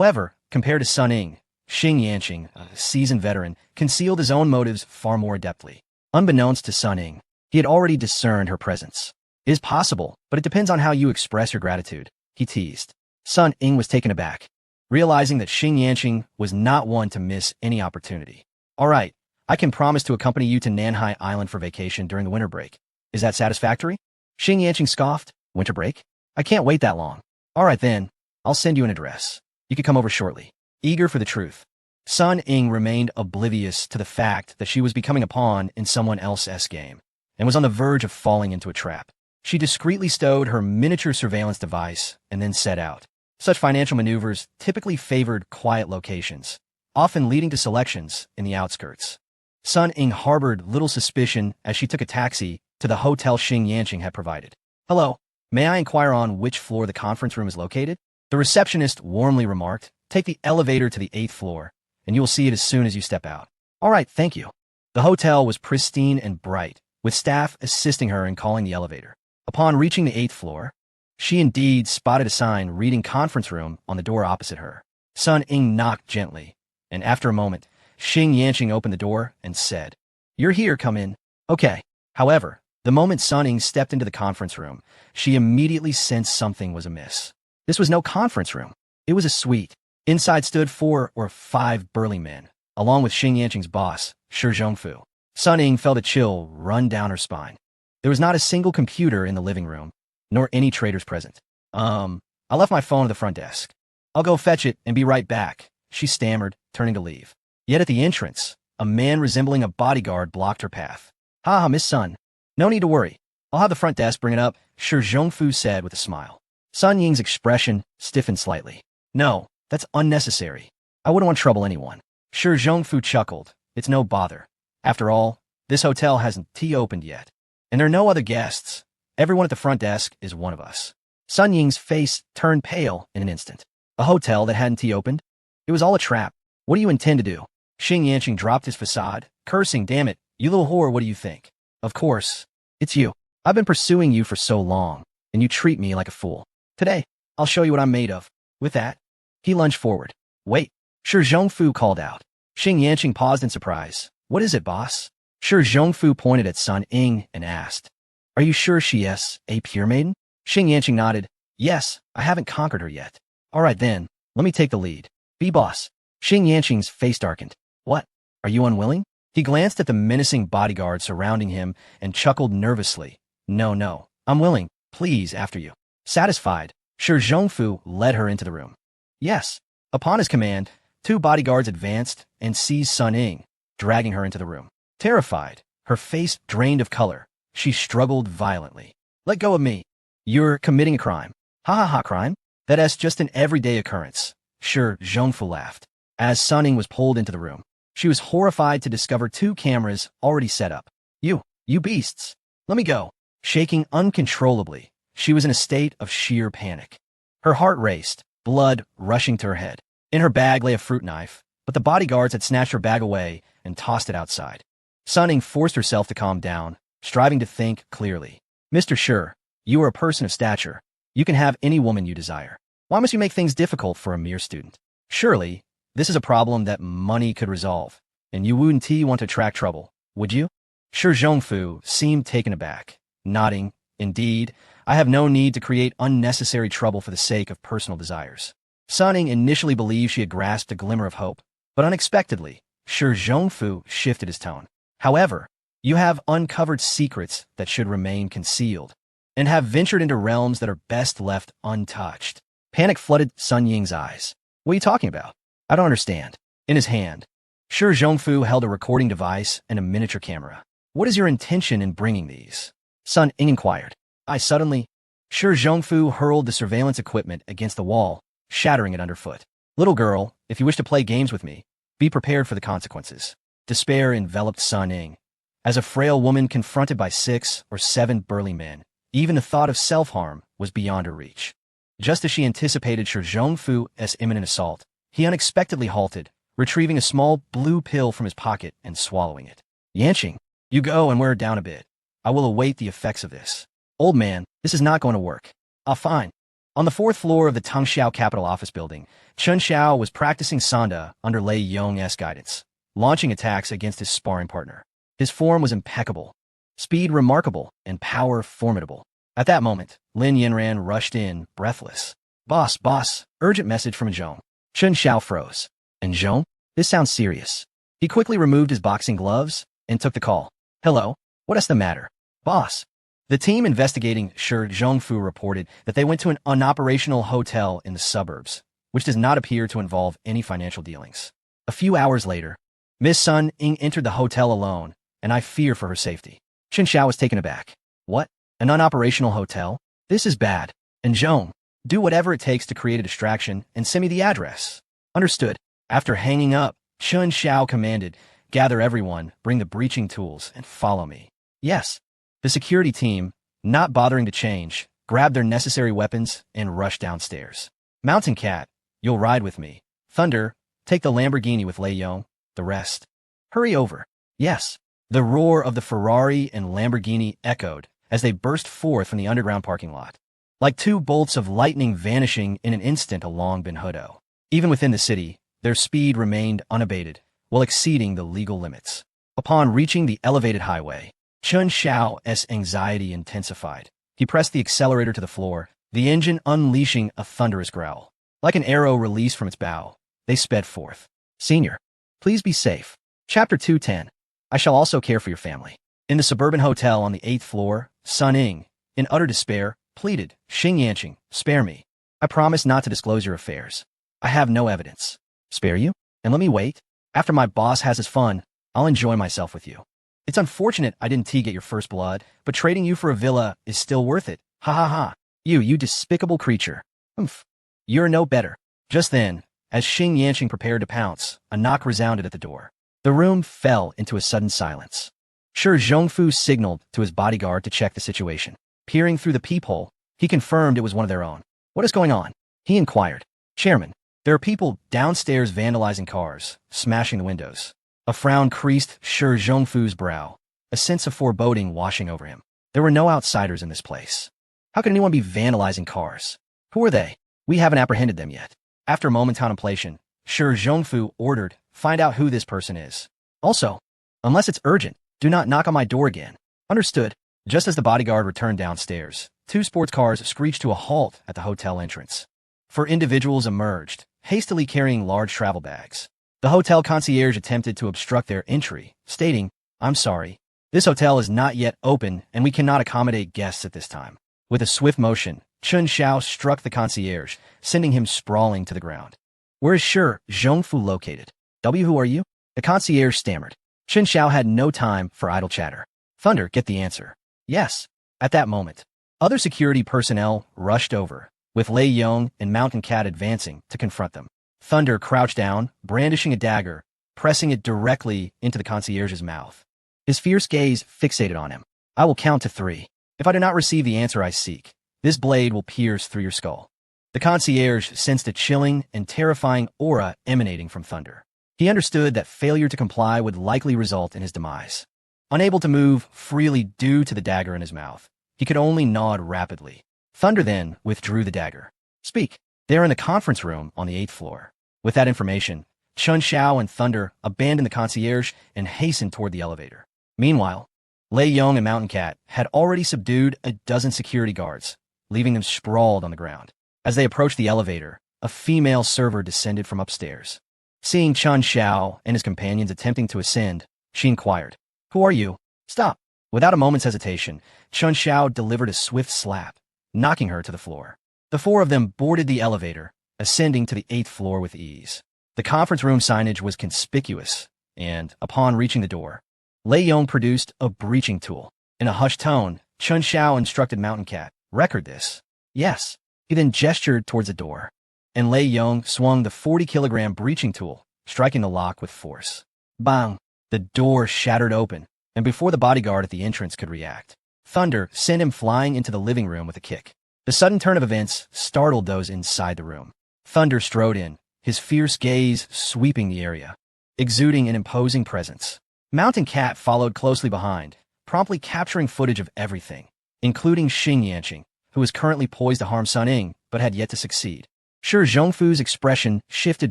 However, compared to Sun Ying, Xing Yanqing, a seasoned veteran, concealed his own motives far more adeptly. Unbeknownst to Sun Ying, he had already discerned her presence. It is possible, but it depends on how you express your gratitude, he teased. Sun Ying was taken aback, realizing that Xing Yanqing was not one to miss any opportunity. All right, I can promise to accompany you to Nanhai Island for vacation during the winter break. Is that satisfactory? Xing Yanqing scoffed. Winter break? I can't wait that long. All right then, I'll send you an address. You could come over shortly. Eager for the truth, Sun Ying remained oblivious to the fact that she was becoming a pawn in someone else's game and was on the verge of falling into a trap. She discreetly stowed her miniature surveillance device and then set out. Such financial maneuvers typically favored quiet locations, often leading to selections in the outskirts. Sun Ying harbored little suspicion as she took a taxi to the hotel Xing Yanqing had provided. Hello, may I inquire on which floor the conference room is located? The receptionist warmly remarked, take the elevator to the 8th floor, and you will see it as soon as you step out. All right, thank you. The hotel was pristine and bright, with staff assisting her in calling the elevator. Upon reaching the 8th floor, she indeed spotted a sign reading conference room on the door opposite her. Sun Ying knocked gently, and after a moment, Xing Yanqing opened the door and said, You're here, come in. Okay. However, the moment Sun Ying stepped into the conference room, she immediately sensed something was amiss. This was no conference room. It was a suite. Inside stood 4 or 5 burly men, along with Xing Yanqing's boss, Shi Zhongfu. Sun Ying felt a chill run down her spine. There was not a single computer in the living room, nor any traders present. I left my phone at the front desk. I'll go fetch it and be right back, she stammered, turning to leave. Yet at the entrance, a man resembling a bodyguard blocked her path. Ha, Miss Sun. No need to worry. I'll have the front desk bring it up, Shi Zhongfu said with a smile. Sun Ying's expression stiffened slightly. No, that's unnecessary. I wouldn't want to trouble anyone. Shi Zhongfu chuckled. It's no bother. After all, this hotel hasn't tea opened yet. And there are no other guests. Everyone at the front desk is one of us. Sun Ying's face turned pale in an instant. A hotel that hadn't tea opened? It was all a trap. What do you intend to do? Xing Yanqing dropped his facade, cursing, damn it, you little whore, what do you think? Of course, it's you. I've been pursuing you for so long, and you treat me like a fool. Today, I'll show you what I'm made of. With that, he lunged forward. Wait, Shi Zhongfu called out. Xing Yanqing paused in surprise. What is it, boss? Shi Zhongfu pointed at Sun Ying and asked, Are you sure she is a pure maiden? Xing Yanqing nodded. Yes, I haven't conquered her yet. All right then, let me take the lead. Be boss. Xing Yanqing's face darkened. What? Are you unwilling? He glanced at the menacing bodyguard surrounding him and chuckled nervously. No, I'm willing. Please, after you. Satisfied, Shi Zhongfu led her into the room. Yes. Upon his command, 2 bodyguards advanced and seized Sun Ying, dragging her into the room. Terrified, her face drained of color, she struggled violently. Let go of me. You're committing a crime. Ha, crime? That's just an everyday occurrence. Shi Zhongfu laughed. As Sun Ying was pulled into the room, she was horrified to discover 2 cameras already set up. You beasts. Let me go. Shaking uncontrollably, she was in a state of sheer panic. Her heart raced, blood rushing to her head. In her bag lay a fruit knife, but the bodyguards had snatched her bag away and tossed it outside. Sun Ying forced herself to calm down, striving to think clearly. Mr. Shi, you are a person of stature. You can have any woman you desire. Why must you make things difficult for a mere student? Surely, this is a problem that money could resolve, and you wouldn't want to attract trouble, would you? Shi Zhongfu seemed taken aback, nodding. Indeed, I have no need to create unnecessary trouble for the sake of personal desires. Sun Ying initially believed she had grasped a glimmer of hope, but unexpectedly, Shi Zhongfu shifted his tone. However, you have uncovered secrets that should remain concealed, and have ventured into realms that are best left untouched. Panic flooded Sun Ying's eyes. What are you talking about? I don't understand. In his hand, Shi Zhongfu held a recording device and a miniature camera. What is your intention in bringing these? Sun Ying inquired. Shi Zhongfu hurled the surveillance equipment against the wall, shattering it underfoot. Little girl, if you wish to play games with me, be prepared for the consequences. Despair enveloped Sun Ying. As a frail woman confronted by 6 or 7 burly men, even the thought of self-harm was beyond her reach. Just as she anticipated Shi Zhongfu's imminent assault, he unexpectedly halted, retrieving a small blue pill from his pocket and swallowing it. Yanqing, you go and wear her down a bit. I will await the effects of this. Old man, this is not going to work. Fine. On the fourth floor of the Tongxiao Capital Office Building, Chen Xiao was practicing Sanda under Lei Yong's guidance, launching attacks against his sparring partner. His form was impeccable, speed remarkable, and power formidable. At that moment, Lin Yinran rushed in, breathless. Boss, urgent message from Zhong. Chen Xiao froze. And Zhong? This sounds serious. He quickly removed his boxing gloves and took the call. Hello? What is the matter? Boss. The team investigating Shi Zhongfu reported that they went to an unoperational hotel in the suburbs, which does not appear to involve any financial dealings. A few hours later, Miss Sun Ying entered the hotel alone, and I fear for her safety. Chen Xiao was taken aback. What? An unoperational hotel? This is bad. And Zhong, do whatever it takes to create a distraction and send me the address. Understood. After hanging up, Chen Xiao commanded, gather everyone, bring the breaching tools, and follow me. Yes. The security team, not bothering to change, grabbed their necessary weapons and rushed downstairs. Mountain Cat, you'll ride with me. Thunder, take the Lamborghini with Lei Yong. The rest. Hurry over. Yes. The roar of the Ferrari and Lamborghini echoed as they burst forth from the underground parking lot, like two bolts of lightning vanishing in an instant along Ben Hudo. Even within the city, their speed remained unabated, while exceeding the legal limits. Upon reaching the elevated highway, Chen Xiao's anxiety intensified. He pressed the accelerator to the floor, the engine unleashing a thunderous growl. Like an arrow released from its bow, they sped forth. Senior, please be safe. Chapter 210. I shall also care for your family. In the suburban hotel on the 8th floor, Sun Ying, in utter despair, pleaded, Xing Yanqing, spare me. I promise not to disclose your affairs. I have no evidence. Spare you? And let me wait? After my boss has his fun, I'll enjoy myself with you. It's unfortunate I didn't get your first blood, but trading you for a villa is still worth it. Ha ha ha. You despicable creature. Humph. You're no better. Just then, as Xing Yanqing prepared to pounce, a knock resounded at the door. The room fell into a sudden silence. Shi Zhongfu signaled to his bodyguard to check the situation. Peering through the peephole, he confirmed it was one of their own. What is going on? He inquired. Chairman, there are people downstairs vandalizing cars, smashing the windows. A frown creased Shi Zhongfu's brow, a sense of foreboding washing over him. There were no outsiders in this place. How could anyone be vandalizing cars? Who are they? We haven't apprehended them yet. After a moment's contemplation, Shi Zhongfu ordered, find out who this person is. Also, unless it's urgent, do not knock on my door again. Understood. Just as the bodyguard returned downstairs, two sports cars screeched to a halt at the hotel entrance. 4 individuals emerged, hastily carrying large travel bags. The hotel concierge attempted to obstruct their entry, stating, I'm sorry. This hotel is not yet open and we cannot accommodate guests at this time. With a swift motion, Chen Xiao struck the concierge, sending him sprawling to the ground. Where is Shi Zhongfu located? Who are you? The concierge stammered. Chen Xiao had no time for idle chatter. Thunder, get the answer. Yes. At that moment, other security personnel rushed over, with Lei Yong and Mountain Cat advancing to confront them. Thunder crouched down, brandishing a dagger, pressing it directly into the concierge's mouth. His fierce gaze fixated on him. I will count to 3. If I do not receive the answer I seek, this blade will pierce through your skull. The concierge sensed a chilling and terrifying aura emanating from Thunder. He understood that failure to comply would likely result in his demise. Unable to move freely due to the dagger in his mouth, he could only nod rapidly. Thunder then withdrew the dagger. Speak. They are in the conference room on the 8th floor. With that information, Chen Xiao and Thunder abandoned the concierge and hastened toward the elevator. Meanwhile, Lei Yong and Mountain Cat had already subdued a dozen security guards, leaving them sprawled on the ground. As they approached the elevator, a female server descended from upstairs. Seeing Chen Xiao and his companions attempting to ascend, she inquired, Who are you? Stop. Without a moment's hesitation, Chen Xiao delivered a swift slap, knocking her to the floor. The 4 of them boarded the elevator, ascending to the 8th floor with ease. The conference room signage was conspicuous, and, upon reaching the door, Lei Yong produced a breaching tool. In a hushed tone, Chen Xiao instructed Mountain Cat, Record this. Yes. He then gestured towards the door, and Lei Yong swung the 40-kilogram breaching tool, striking the lock with force. Bang! The door shattered open, and before the bodyguard at the entrance could react, Thunder sent him flying into the living room with a kick. The sudden turn of events startled those inside the room. Thunder strode in, his fierce gaze sweeping the area, exuding an imposing presence. Mountain Cat followed closely behind, promptly capturing footage of everything, including Xing Yanqing, who was currently poised to harm Sun Ying but had yet to succeed. Shi Zhongfu's expression shifted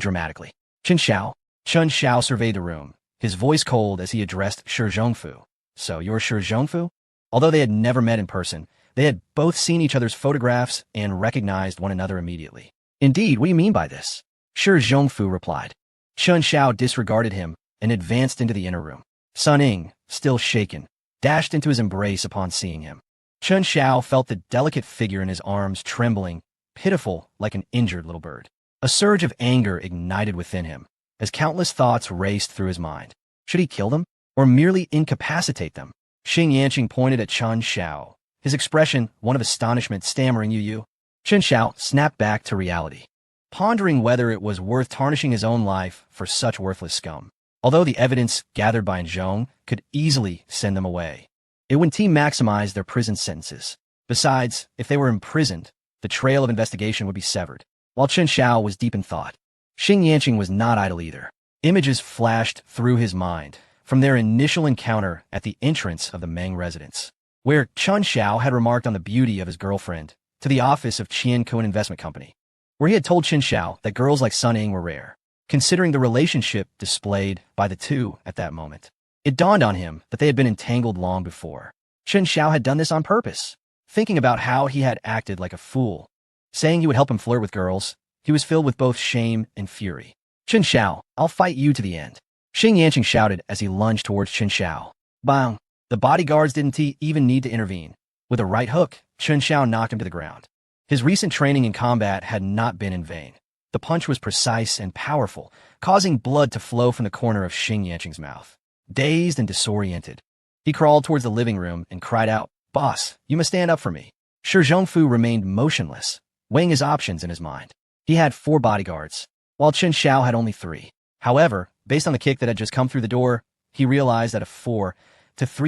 dramatically. Chen Xiao surveyed the room, his voice cold as he addressed Shi Zhongfu. So you're Shi Zhongfu? Although they had never met in person, they had both seen each other's photographs and recognized one another immediately. Indeed, what do you mean by this? Shi Zhongfu replied. Chen Xiao disregarded him and advanced into the inner room. Sun Ying, still shaken, dashed into his embrace upon seeing him. Chen Xiao felt the delicate figure in his arms trembling, pitiful like an injured little bird. A surge of anger ignited within him, as countless thoughts raced through his mind. Should he kill them, or merely incapacitate them? Xing Yanqing pointed at Chen Xiao, his expression one of astonishment, stammering, You. Chen Xiao snapped back to reality, pondering whether it was worth tarnishing his own life for such worthless scum. Although the evidence gathered by Zhong could easily send them away, it would maximize their prison sentences. Besides, if they were imprisoned, the trail of investigation would be severed. While Chen Xiao was deep in thought, Xing Yanqing was not idle either. Images flashed through his mind from their initial encounter at the entrance of the Meng residence, where Chen Xiao had remarked on the beauty of his girlfriend, to the office of Qian Cohen Investment Company, where he had told Chen Xiao that girls like Sun Ying were rare, considering the relationship displayed by the two at that moment. It dawned on him that they had been entangled long before. Chen Xiao had done this on purpose. Thinking about how he had acted like a fool, saying he would help him flirt with girls, he was filled with both shame and fury. Chen Xiao, I'll fight you to the end. Xing Yanqing shouted as he lunged towards Chen Xiao. Bang! The bodyguards didn't even need to intervene. With a right hook, Chen Xiao knocked him to the ground. His recent training in combat had not been in vain. The punch was precise and powerful, causing blood to flow from the corner of Xing Yanqing's mouth. Dazed and disoriented, he crawled towards the living room and cried out, Boss, you must stand up for me. Shi Zhongfu remained motionless, weighing his options in his mind. He had 4 bodyguards, while Chen Xiao had only 3. However, based on the kick that had just come through the door, he realized that a 4-3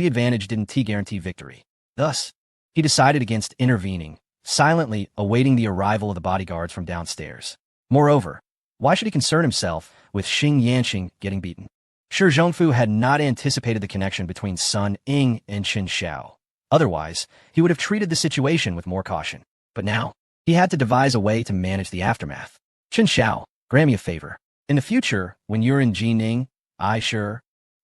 advantage didn't guarantee victory. Thus, he decided against intervening, silently awaiting the arrival of the bodyguards from downstairs. Moreover, why should he concern himself with Xing Yanqing getting beaten? Shi Zhongfu had not anticipated the connection between Sun Ying and Chen Xiao. Otherwise, he would have treated the situation with more caution. But now, he had to devise a way to manage the aftermath. Chen Xiao, grant me a favor. In the future, when you're in Jining, I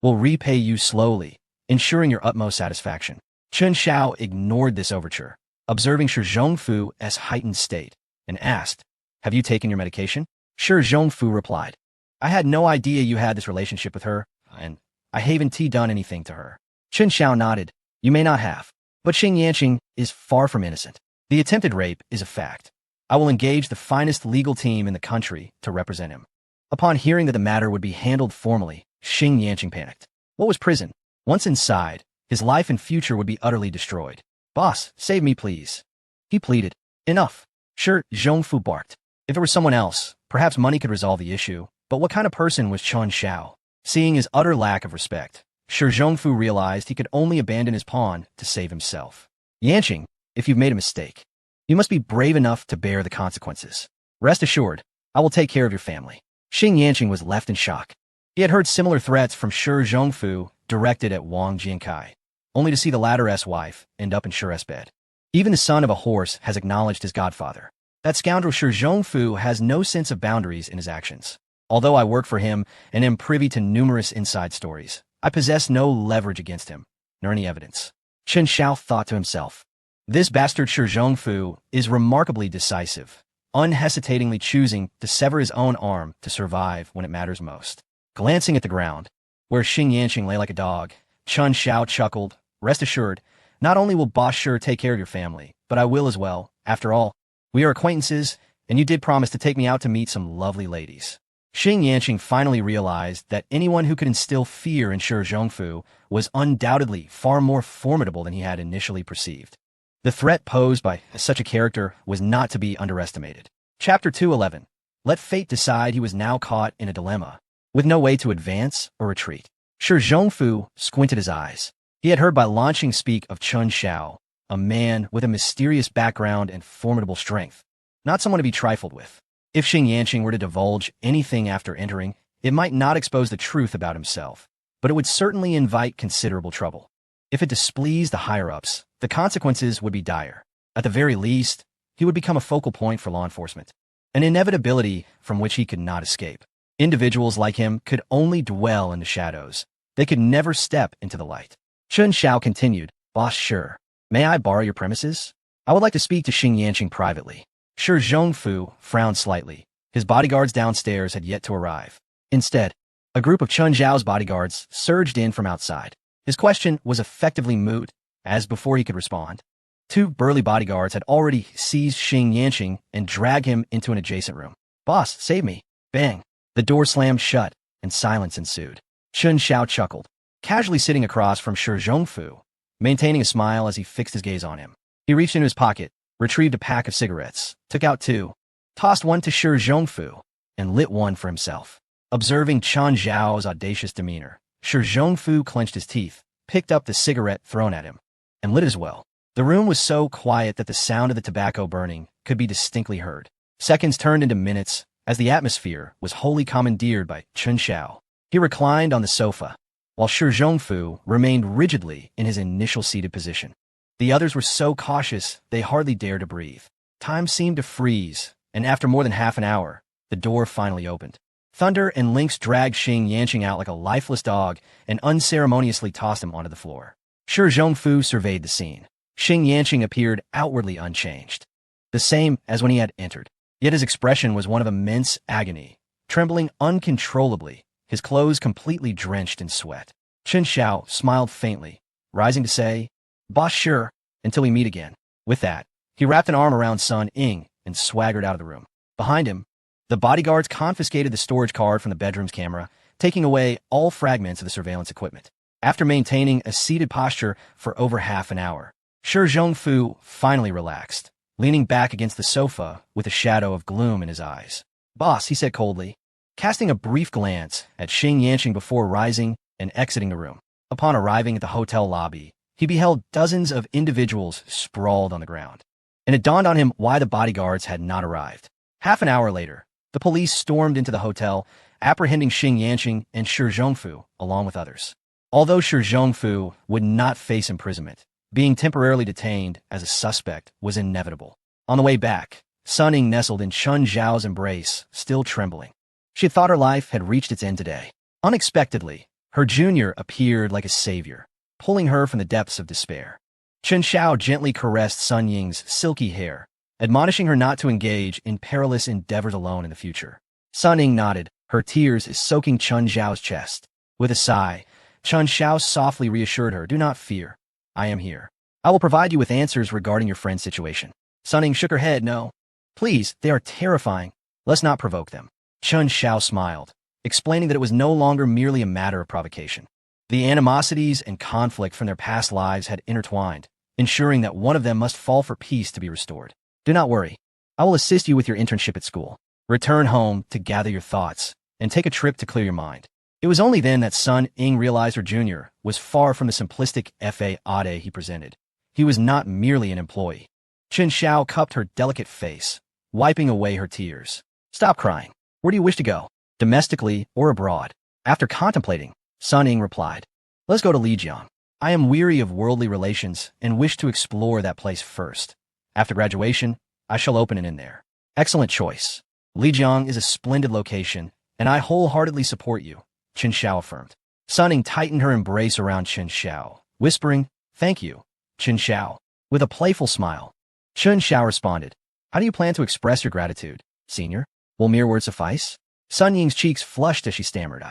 will repay you slowly, ensuring your utmost satisfaction. Chen Xiao ignored this overture, observing Shi Zhongfu as heightened state, and asked, Have you taken your medication? Shi Zhongfu replied, I had no idea you had this relationship with her, and I haven't done anything to her. Chen Xiao nodded. You may not have, but Xing Yanqing is far from innocent. The attempted rape is a fact. I will engage the finest legal team in the country to represent him. Upon hearing that the matter would be handled formally, Xing Yanqing panicked. What was prison? Once inside, his life and future would be utterly destroyed. Boss, save me please. He pleaded. Enough. Shi Zhongfu barked. If it were someone else, perhaps money could resolve the issue, but what kind of person was Chen Xiao? Seeing his utter lack of respect, Shi Zhongfu realized he could only abandon his pawn to save himself. Yanqing, if you've made a mistake, you must be brave enough to bear the consequences. Rest assured, I will take care of your family. Xing Yanqing was left in shock. He had heard similar threats from Shi Zhongfu directed at Wang Jiankai, only to see the latter's wife end up in Shi's bed. Even the son of a horse has acknowledged his godfather. That scoundrel Shi Zhongfu has no sense of boundaries in his actions. Although I work for him and am privy to numerous inside stories, I possess no leverage against him, nor any evidence. Chen Xiao thought to himself. This bastard Shi Zhongfu is remarkably decisive, unhesitatingly choosing to sever his own arm to survive when it matters most. Glancing at the ground, where Xing Yanqing lay like a dog, Chen Xiao chuckled. Rest assured, not only will Boss Shi take care of your family, but I will as well. After all, we are acquaintances, and you did promise to take me out to meet some lovely ladies. Xing Yanqing finally realized that anyone who could instill fear in Shi Zhongfu was undoubtedly far more formidable than he had initially perceived. The threat posed by such a character was not to be underestimated. Chapter 211. Let fate decide. He was now caught in a dilemma, with no way to advance or retreat. Shi Zhongfu squinted his eyes. He had heard by Lanqing speak of Chen Xiao, a man with a mysterious background and formidable strength, not someone to be trifled with. If Xing Yanqing were to divulge anything after entering, it might not expose the truth about himself, but it would certainly invite considerable trouble. If it displeased the higher-ups, the consequences would be dire. At the very least, he would become a focal point for law enforcement, an inevitability from which he could not escape. Individuals like him could only dwell in the shadows. They could never step into the light. Chen Xiao continued, "Boss, sure. May I borrow your premises? I would like to speak to Xing Yanqing privately." Shi Zhongfu frowned slightly. His bodyguards downstairs had yet to arrive. Instead, a group of Chen Zhao's bodyguards surged in from outside. His question was effectively moot, as before he could respond, two burly bodyguards had already seized Xing Yanqing and dragged him into an adjacent room. "Boss, save me." Bang! The door slammed shut, and silence ensued. Chen Xiao chuckled, casually sitting across from Shi Zhongfu, maintaining a smile as he fixed his gaze on him. He reached into his pocket, retrieved a pack of cigarettes, took out two, tossed one to Shi Zhongfu, and lit one for himself. Observing Chen Zhao's audacious demeanor, Shi Zhongfu clenched his teeth, picked up the cigarette thrown at him, and lit it as well. The room was so quiet that the sound of the tobacco burning could be distinctly heard. Seconds turned into minutes as the atmosphere was wholly commandeered by Chen Xiao. He reclined on the sofa, while Shi Zhongfu remained rigidly in his initial seated position. The others were so cautious they hardly dared to breathe. Time seemed to freeze, and after more than half an hour, the door finally opened. Thunder and Lynx dragged Xing Yanqing out like a lifeless dog and unceremoniously tossed him onto the floor. Shi Zhongfu surveyed the scene. Xing Yanqing appeared outwardly unchanged, the same as when he had entered. Yet his expression was one of immense agony, trembling uncontrollably, his clothes completely drenched in sweat. Chen Xiao smiled faintly, rising to say, "Boss, sure, until we meet again." With that, he wrapped an arm around Sun Ying and swaggered out of the room. Behind him, the bodyguards confiscated the storage card from the bedroom's camera, taking away all fragments of the surveillance equipment. After maintaining a seated posture for over half an hour, Shi Zhongfu finally relaxed, leaning back against the sofa with a shadow of gloom in his eyes. "Boss," he said coldly, casting a brief glance at Xing Yanqing before rising and exiting the room. Upon arriving at the hotel lobby, he beheld dozens of individuals sprawled on the ground, and it dawned on him why the bodyguards had not arrived. Half an hour later, the police stormed into the hotel, apprehending Xing Yanqing and Shi Zhongfu, along with others. Although Shi Zhongfu would not face imprisonment, being temporarily detained as a suspect was inevitable. On the way back, Sun Ying nestled in Chen Zhao's embrace, still trembling. She had thought her life had reached its end today. Unexpectedly, her junior appeared like a savior, pulling her from the depths of despair. Chen Xiao gently caressed Sun Ying's silky hair, admonishing her not to engage in perilous endeavors alone in the future. Sun Ying nodded, her tears soaking Chen Zhao's chest. With a sigh, Chen Xiao softly reassured her, "Do not fear. I am here. I will provide you with answers regarding your friend's situation." Sun Ying shook her head, "No. Please, they are terrifying. Let's not provoke them." Chen Xiao smiled, explaining that it was no longer merely a matter of provocation. The animosities and conflict from their past lives had intertwined, ensuring that one of them must fall for peace to be restored. "Do not worry. I will assist you with your internship at school. Return home to gather your thoughts and take a trip to clear your mind." It was only then that Sun Ying realized her junior was far from the simplistic F.A.A.D.E. he presented. He was not merely an employee. Chen Xiao cupped her delicate face, wiping away her tears. "Stop crying. Where do you wish to go? Domestically or abroad?" After contemplating, Sun Ying replied, "Let's go to Lijiang. I am weary of worldly relations and wish to explore that place first. After graduation, I shall open an inn there." "Excellent choice. Lijiang is a splendid location, and I wholeheartedly support you," Chen Xiao affirmed. Sun Ying tightened her embrace around Chen Xiao, whispering, "Thank you, Chen Xiao," with a playful smile. Chen Xiao responded, "How do you plan to express your gratitude, senior? Will mere words suffice?" Sun Ying's cheeks flushed as she stammered,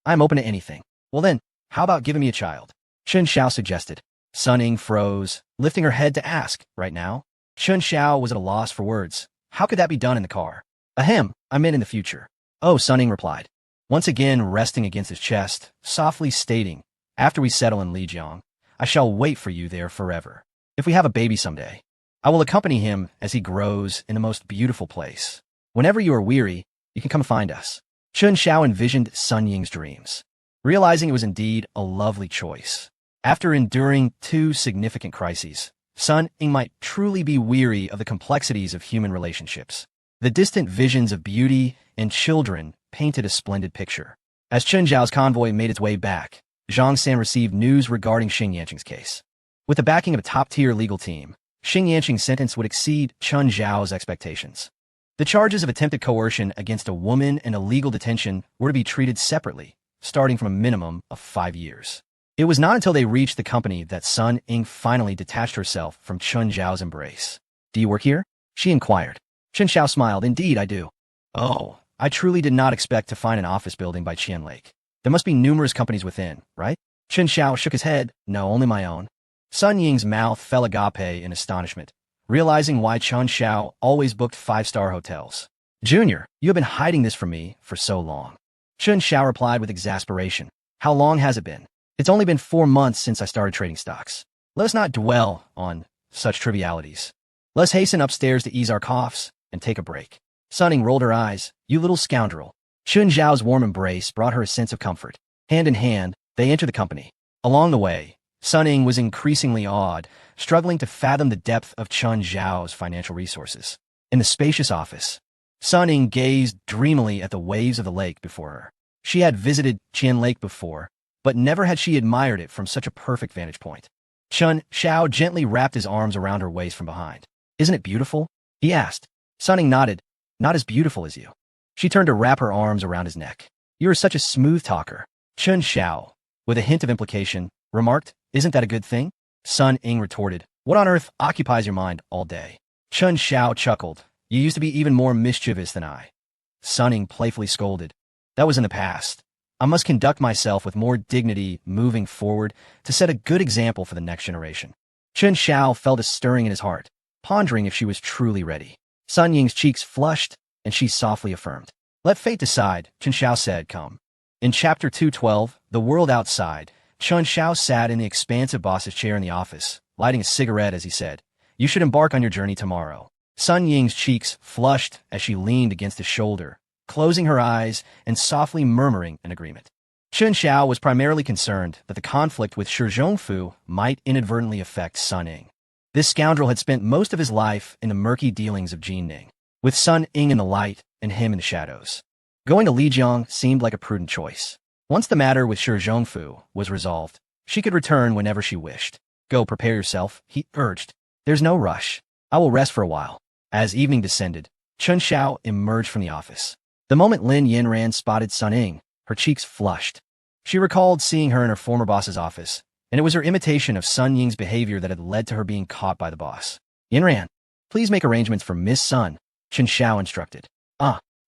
I'm open to anything." "Well then, how about giving me a child?" Chen Xiao suggested. Sun Ying froze, lifting her head to ask, "Right now?" Chen Xiao was at a loss for words. How could that be done in the car? "Ahem, I meant in the future." "Oh," Sun Ying replied, once again resting against his chest, softly stating, "After we settle in Lijiang, I shall wait for you there forever. If we have a baby someday, I will accompany him as he grows in the most beautiful place. Whenever you are weary, you can come find us." Chen Xiao envisioned Sun Ying's dreams, realizing it was indeed a lovely choice. After enduring two significant crises, Sun Ying might truly be weary of the complexities of human relationships. The distant visions of beauty and children painted a splendid picture. As Chen Zhao's convoy made its way back, Zhang San received news regarding Xing Yanqing's case. With the backing of a top-tier legal team, Xing Yanqing's sentence would exceed Chun Zhao's expectations. The charges of attempted coercion against a woman and illegal detention were to be treated separately, starting from a minimum of 5 years. It was not until they reached the company that Sun Ying finally detached herself from Chun Zhao's embrace. "Do you work here?" she inquired. Chun Zhao smiled. "Indeed, I do." "Oh, I truly did not expect to find an office building by Qian Lake. There must be numerous companies within, right?" Chun Zhao shook his head. "No, only my own." Sun Ying's mouth fell agape in astonishment, realizing why Chun Zhao always booked 5-star hotels. "Junior, you have been hiding this from me for so long." Chun Zhao replied with exasperation. "How long has it been? It's only been 4 months since I started trading stocks. Let us not dwell on such trivialities. Let's hasten upstairs to ease our coughs and take a break." Sun Ying rolled her eyes. "You little scoundrel." Chun Zhao's warm embrace brought her a sense of comfort. Hand in hand, they entered the company. Along the way, Sun Ying was increasingly awed, struggling to fathom the depth of Chun Zhao's financial resources. In the spacious office, Sun Ying gazed dreamily at the waves of the lake before her. She had visited Qian Lake before, but never had she admired it from such a perfect vantage point. Chun Zhao gently wrapped his arms around her waist from behind. "Isn't it beautiful?" he asked. Sun Ying nodded. "Not as beautiful as you." She turned to wrap her arms around his neck. "You are such a smooth talker." Chun Zhao, with a hint of implication, remarked, "Isn't that a good thing?" Sun Ying retorted, "What on earth occupies your mind all day?" Chun Zhao chuckled. "You used to be even more mischievous than I." Sun Ying playfully scolded. "That was in the past. I must conduct myself with more dignity moving forward to set a good example for the next generation." Chun Zhao felt a stirring in his heart, pondering if she was truly ready. Sun Ying's cheeks flushed, and she softly affirmed. "Let fate decide," Chun Zhao said, "Come." In Chapter 212, The World Outside, Chun Zhao sat in the expansive boss's chair in the office, lighting a cigarette as he said, "You should embark on your journey tomorrow." Sun Ying's cheeks flushed as she leaned against his shoulder, closing her eyes and softly murmuring an agreement. Chun Zhao was primarily concerned that the conflict with Shi Zhongfu might inadvertently affect Sun Ying. This scoundrel had spent most of his life in the murky dealings of Jin Ning, with Sun Ying in the light and him in the shadows. Going to Lijiang seemed like a prudent choice. Once the matter with Shi Zhongfu was resolved, she could return whenever she wished. "Go prepare yourself," he urged. "There's no rush. I will rest for a while." As evening descended, Chun Zhao emerged from the office. The moment Lin Yinran spotted Sun Ying, her cheeks flushed. She recalled seeing her in her former boss's office, and it was her imitation of Sun Ying's behavior that had led to her being caught by the boss. "Yinran, please make arrangements for Miss Sun," Chun Zhao instructed.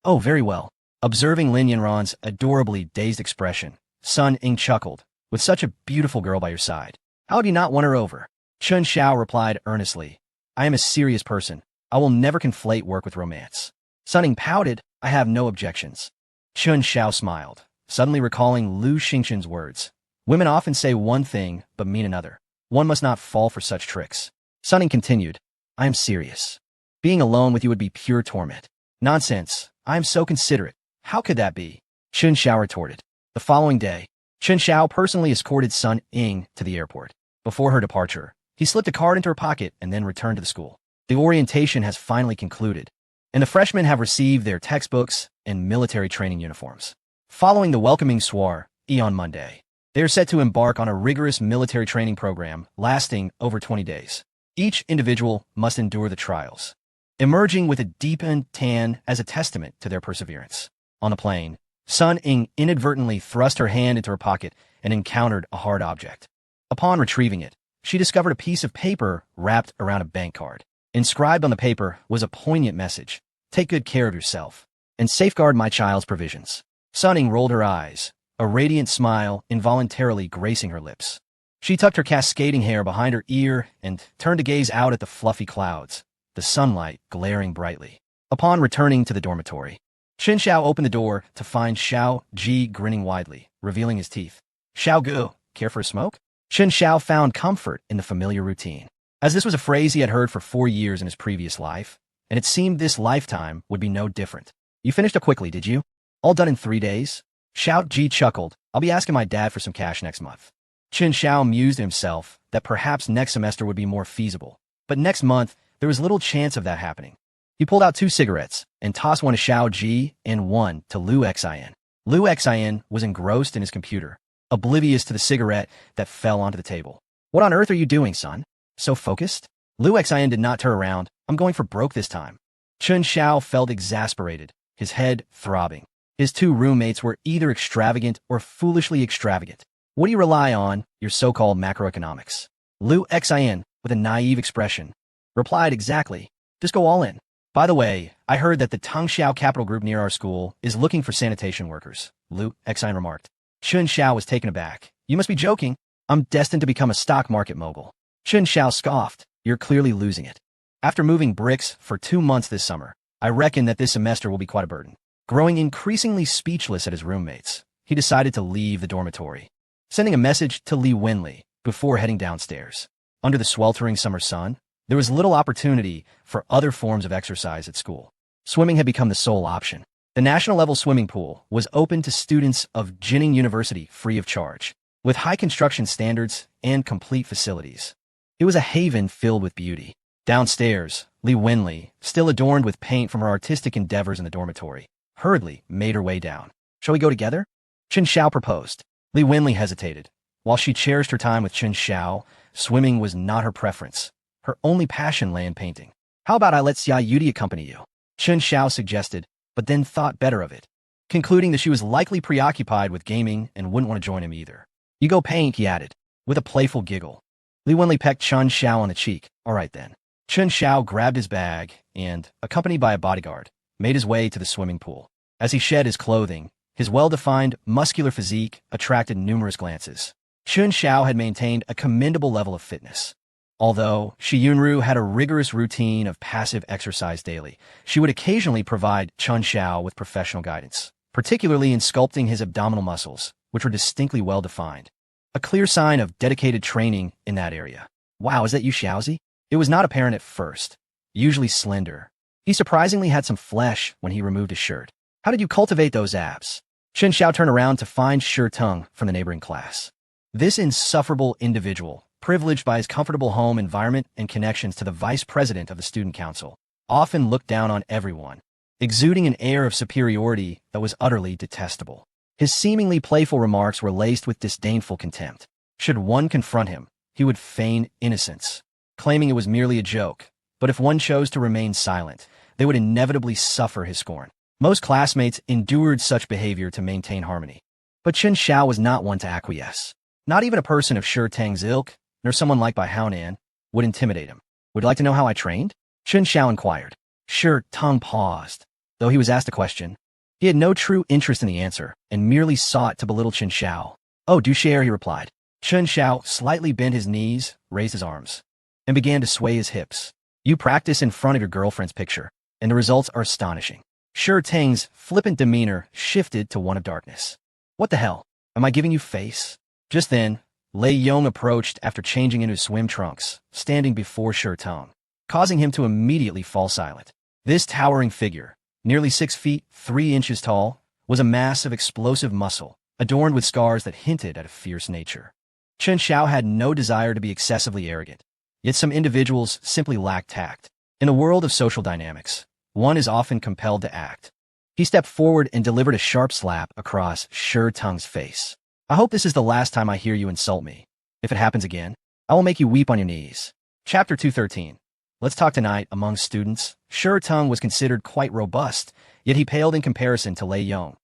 Oh, very well." Observing Lin Yinran's adorably dazed expression, Sun Ying chuckled. "With such a beautiful girl by your side, how would you not want her over?" Chun Zhao replied earnestly, "I am a serious person. I will never conflate work with romance." Sun Ying pouted. "I have no objections." Chun Zhao smiled, suddenly recalling Lu Xingxin's words. "Women often say one thing but mean another. One must not fall for such tricks." Sun Ying continued, "I am serious. Being alone with you would be pure torment." "Nonsense. I am so considerate. How could that be?" Chun Zhao retorted. The following day, Chun Zhao personally escorted Sun Ying to the airport. Before her departure, he slipped a card into her pocket and then returned to the school. The orientation has finally concluded, and the freshmen have received their textbooks and military training uniforms. Following the welcoming soiree on Monday, they are set to embark on a rigorous military training program lasting over 20 days. Each individual must endure the trials, emerging with a deepened tan as a testament to their perseverance. On the plane, Sun Ying inadvertently thrust her hand into her pocket and encountered a hard object. Upon retrieving it, she discovered a piece of paper wrapped around a bank card. Inscribed on the paper was a poignant message: "Take good care of yourself and safeguard my child's provisions." Sun Ying rolled her eyes, a radiant smile involuntarily gracing her lips. She tucked her cascading hair behind her ear and turned to gaze out at the fluffy clouds, the sunlight glaring brightly. Upon returning to the dormitory, Chun Zhao opened the door to find Xiao Ji grinning widely, revealing his teeth. "Xiao Gu, care for a smoke?" Chun Zhao found comfort in the familiar routine, as this was a phrase he had heard for 4 years in his previous life, and it seemed this lifetime would be no different. "You finished up quickly, did you? All done in 3 days?" Xiao Ji chuckled. "I'll be asking my dad for some cash next month." Chun Zhao mused to himself that perhaps next semester would be more feasible, but next month there was little chance of that happening. He pulled out 2 cigarettes and tossed one to Xiao Ji and one to Lu Xian. Lu Xian was engrossed in his computer, oblivious to the cigarette that fell onto the table. "What on earth are you doing, son? So focused?" Liu Xin did not turn around. I'm going for broke this time. Chen Xiao felt exasperated, his head throbbing. His two roommates were either extravagant or foolishly extravagant. What do you rely on, your so-called macroeconomics? Liu Xin, with a naive expression, replied exactly. Just go all in. By the way, I heard that the Tangxiao Capital Group near our school is looking for sanitation workers, Liu Xin remarked. Chen Xiao was taken aback. You must be joking. I'm destined to become a stock market mogul. Chen Xiao scoffed. You're clearly losing it. After moving bricks for 2 months this summer, I reckon that this semester will be quite a burden. Growing increasingly speechless at his roommates, he decided to leave the dormitory, sending a message to Li Wenli before heading downstairs. Under the sweltering summer sun, there was little opportunity for other forms of exercise at school. Swimming had become the sole option. The national-level swimming pool was open to students of Jining University free of charge, with high construction standards and complete facilities. It was a haven filled with beauty. Downstairs, Li Wenli, still adorned with paint from her artistic endeavors in the dormitory, hurriedly made her way down. Shall we go together? Chen Xiao proposed. Li Wenli hesitated. While she cherished her time with Chen Xiao, swimming was not her preference. Her only passion lay in painting. How about I let Xia Yudi accompany you? Chen Xiao suggested, but then thought better of it, concluding that she was likely preoccupied with gaming and wouldn't want to join him either. You go paint, he added, with a playful giggle. Li Wenli pecked Chen Xiao on the cheek. All right then. Chen Xiao grabbed his bag and, accompanied by a bodyguard, made his way to the swimming pool. As he shed his clothing, his well-defined, muscular physique attracted numerous glances. Chen Xiao had maintained a commendable level of fitness. Although Shi Yunru had a rigorous routine of passive exercise daily, she would occasionally provide Chen Xiao with professional guidance, particularly in sculpting his abdominal muscles, which were distinctly well-defined. A clear sign of dedicated training in that area. Wow, is that you, Xiaozi? It was not apparent at first. Usually slender, he surprisingly had some flesh when he removed his shirt. How did you cultivate those abs? Chen Xiao turned around to find Shi Teng from the neighboring class. This insufferable individual, privileged by his comfortable home environment and connections to the vice president of the student council, often looked down on everyone, exuding an air of superiority that was utterly detestable. His seemingly playful remarks were laced with disdainful contempt. Should one confront him, he would feign innocence, claiming it was merely a joke, but if one chose to remain silent, they would inevitably suffer his scorn. Most classmates endured such behavior to maintain harmony. But Chen Xiao was not one to acquiesce. Not even a person of Shi Teng's ilk, nor someone liked by Haonan, would intimidate him. Would you like to know how I trained? Chen Xiao inquired. Shi Teng paused. Though he was asked a question, he had no true interest in the answer, and merely sought to belittle Chen Xiao. Oh, do share, he replied. Chen Xiao slightly bent his knees, raised his arms, and began to sway his hips. You practice in front of your girlfriend's picture, and the results are astonishing. Shi Teng's flippant demeanor shifted to one of darkness. What the hell? Am I giving you face? Just then, Lei Yong approached after changing into his swim trunks, standing before Shi Teng, causing him to immediately fall silent. This towering figure, nearly 6 feet 3 inches tall, was a mass of explosive muscle, adorned with scars that hinted at a fierce nature. Chen Xiao had no desire to be excessively arrogant, yet some individuals simply lacked tact. In a world of social dynamics, one is often compelled to act. He stepped forward and delivered a sharp slap across Shi Teng's face. I hope this is the last time I hear you insult me. If it happens again, I will make you weep on your knees. Chapter 213. Let's talk tonight among students. Shi Teng was considered quite robust, yet he paled in comparison to Lei Yong.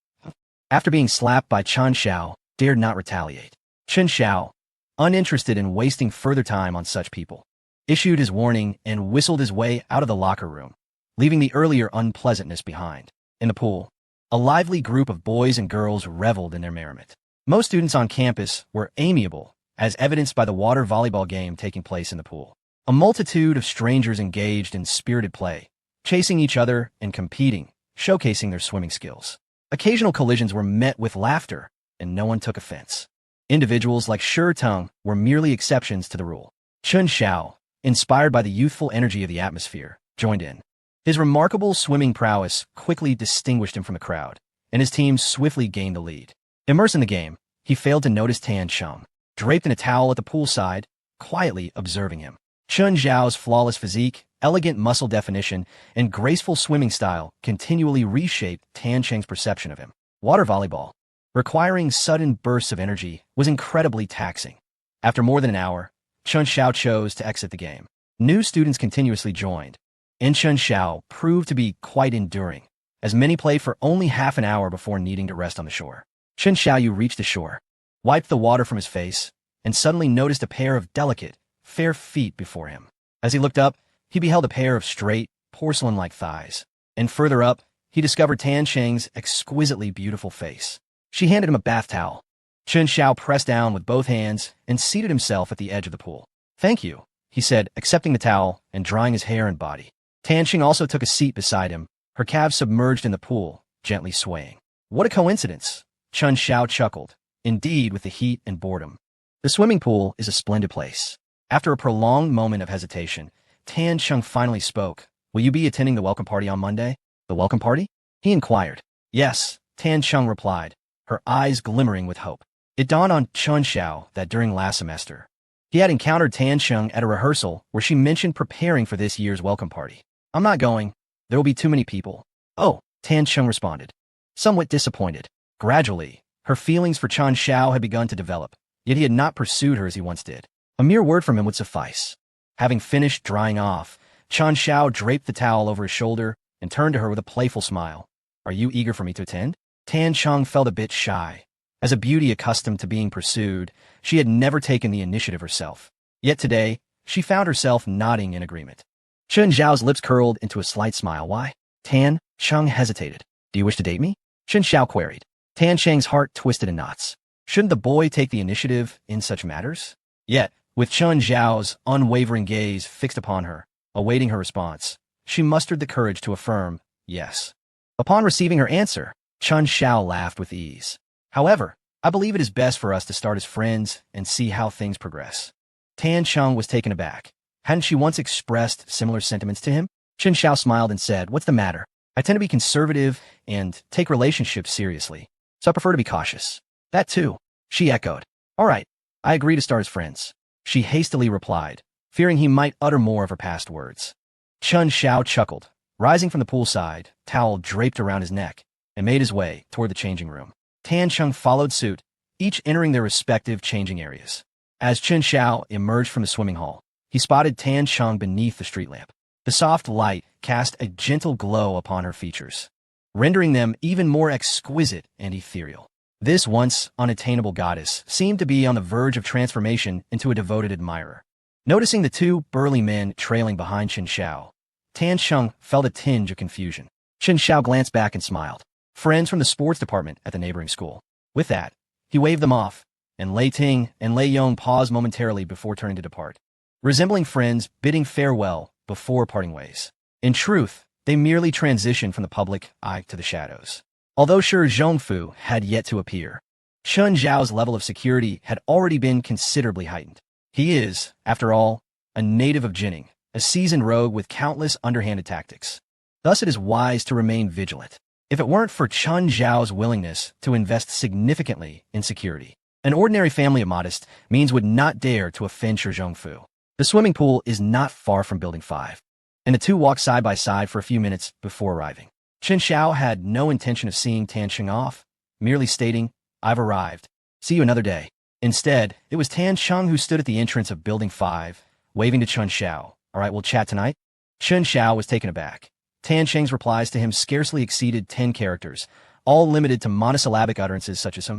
After being slapped by Chen Xiao, dared not retaliate. Chen Xiao, uninterested in wasting further time on such people, issued his warning and whistled his way out of the locker room, leaving the earlier unpleasantness behind. In the pool, a lively group of boys and girls reveled in their merriment. Most students on campus were amiable, as evidenced by the water volleyball game taking place in the pool. A multitude of strangers engaged in spirited play, chasing each other and competing, showcasing their swimming skills. Occasional collisions were met with laughter, and no one took offense. Individuals like Shi Teng were merely exceptions to the rule. Chen Xiao, inspired by the youthful energy of the atmosphere, joined in. His remarkable swimming prowess quickly distinguished him from the crowd, and his team swiftly gained the lead. Immersed in the game, he failed to notice Tan Cheng, draped in a towel at the poolside, quietly observing him. Chen Zhao's flawless physique, elegant muscle definition, and graceful swimming style continually reshaped Tan Cheng's perception of him. Water volleyball, requiring sudden bursts of energy, was incredibly taxing. After more than an hour, Chen Xiao chose to exit the game. New students continuously joined, and Chen Xiao proved to be quite enduring, as many played for only half an hour before needing to rest on the shore. Chen Xiaoyu reached the shore, wiped the water from his face, and suddenly noticed a pair of delicate, fair feet before him. As he looked up, he beheld a pair of straight, porcelain-like thighs, and further up, he discovered Tan Cheng's exquisitely beautiful face. She handed him a bath towel. Chen Xiao pressed down with both hands and seated himself at the edge of the pool. "Thank you," he said, accepting the towel and drying his hair and body. Tan Cheng also took a seat beside him, her calves submerged in the pool, gently swaying. "What a coincidence," Chen Xiao chuckled, indeed with the heat and boredom. The swimming pool is a splendid place. After a prolonged moment of hesitation, Tan Cheng finally spoke. "Will you be attending the welcome party on Monday?" "The welcome party?" he inquired. "Yes," Tan Cheng replied, her eyes glimmering with hope. It dawned on Chen Xiao that during last semester, he had encountered Tan Cheng at a rehearsal where she mentioned preparing for this year's welcome party. "I'm not going. There will be too many people." "Oh," Tan Cheng responded, somewhat disappointed. Gradually, her feelings for Chen Xiao had begun to develop, yet he had not pursued her as he once did. A mere word from him would suffice. Having finished drying off, Chen Xiao draped the towel over his shoulder and turned to her with a playful smile. "Are you eager for me to attend?" Tan Cheng felt a bit shy. As a beauty accustomed to being pursued, she had never taken the initiative herself. Yet today, she found herself nodding in agreement. Chen Xiao's lips curled into a slight smile. "Why?" Tan Cheng hesitated. "Do you wish to date me?" Chen Xiao queried. Tan Cheng's heart twisted in knots. Shouldn't the boy take the initiative in such matters? Yet, with Chen Xiao's unwavering gaze fixed upon her, awaiting her response, she mustered the courage to affirm, yes. Upon receiving her answer, Chen Xiao laughed with ease. "However, I believe it is best for us to start as friends and see how things progress." Tan Cheng was taken aback. Hadn't she once expressed similar sentiments to him? Chen Xiao smiled and said, "What's the matter? I tend to be conservative and take relationships seriously, so I prefer to be cautious." "That too," she echoed. "All right, I agree to start as friends," she hastily replied, fearing he might utter more of her past words. Chen Xiao chuckled, rising from the poolside, towel draped around his neck, and made his way toward the changing room. Tan Cheng followed suit, each entering their respective changing areas. As Chen Xiao emerged from the swimming hall, he spotted Tan Cheng beneath the street lamp. The soft light cast a gentle glow upon her features, rendering them even more exquisite and ethereal. This once unattainable goddess seemed to be on the verge of transformation into a devoted admirer. Noticing the two burly men trailing behind Chen Xiao, Tan Cheng felt a tinge of confusion. Chen Xiao glanced back and smiled. Friends from the sports department at the neighboring school. With that, he waved them off, and Lei Ting and Lei Yong paused momentarily before turning to depart, resembling friends bidding farewell before parting ways. In truth, they merely transitioned from the public eye to the shadows. Although Shi Zhongfu had yet to appear, Chen Zhao's level of security had already been considerably heightened. He is, after all, a native of Jining, a seasoned rogue with countless underhanded tactics. Thus it is wise to remain vigilant. If it weren't for Chen Zhao's willingness to invest significantly in security, an ordinary family of modest means would not dare to offend Shi Zhongfu. The swimming pool is not far from Building 5, and the two walked side by side for a few minutes before arriving. Chen Xiao had no intention of seeing Tan Cheng off, merely stating, "I've arrived. See you another day." Instead, it was Tan Cheng who stood at the entrance of Building 5, waving to Chen Xiao. "All right, we'll chat tonight?" Chen Xiao was taken aback. Tan Cheng's replies to him scarcely exceeded 10 characters, all limited to monosyllabic utterances such as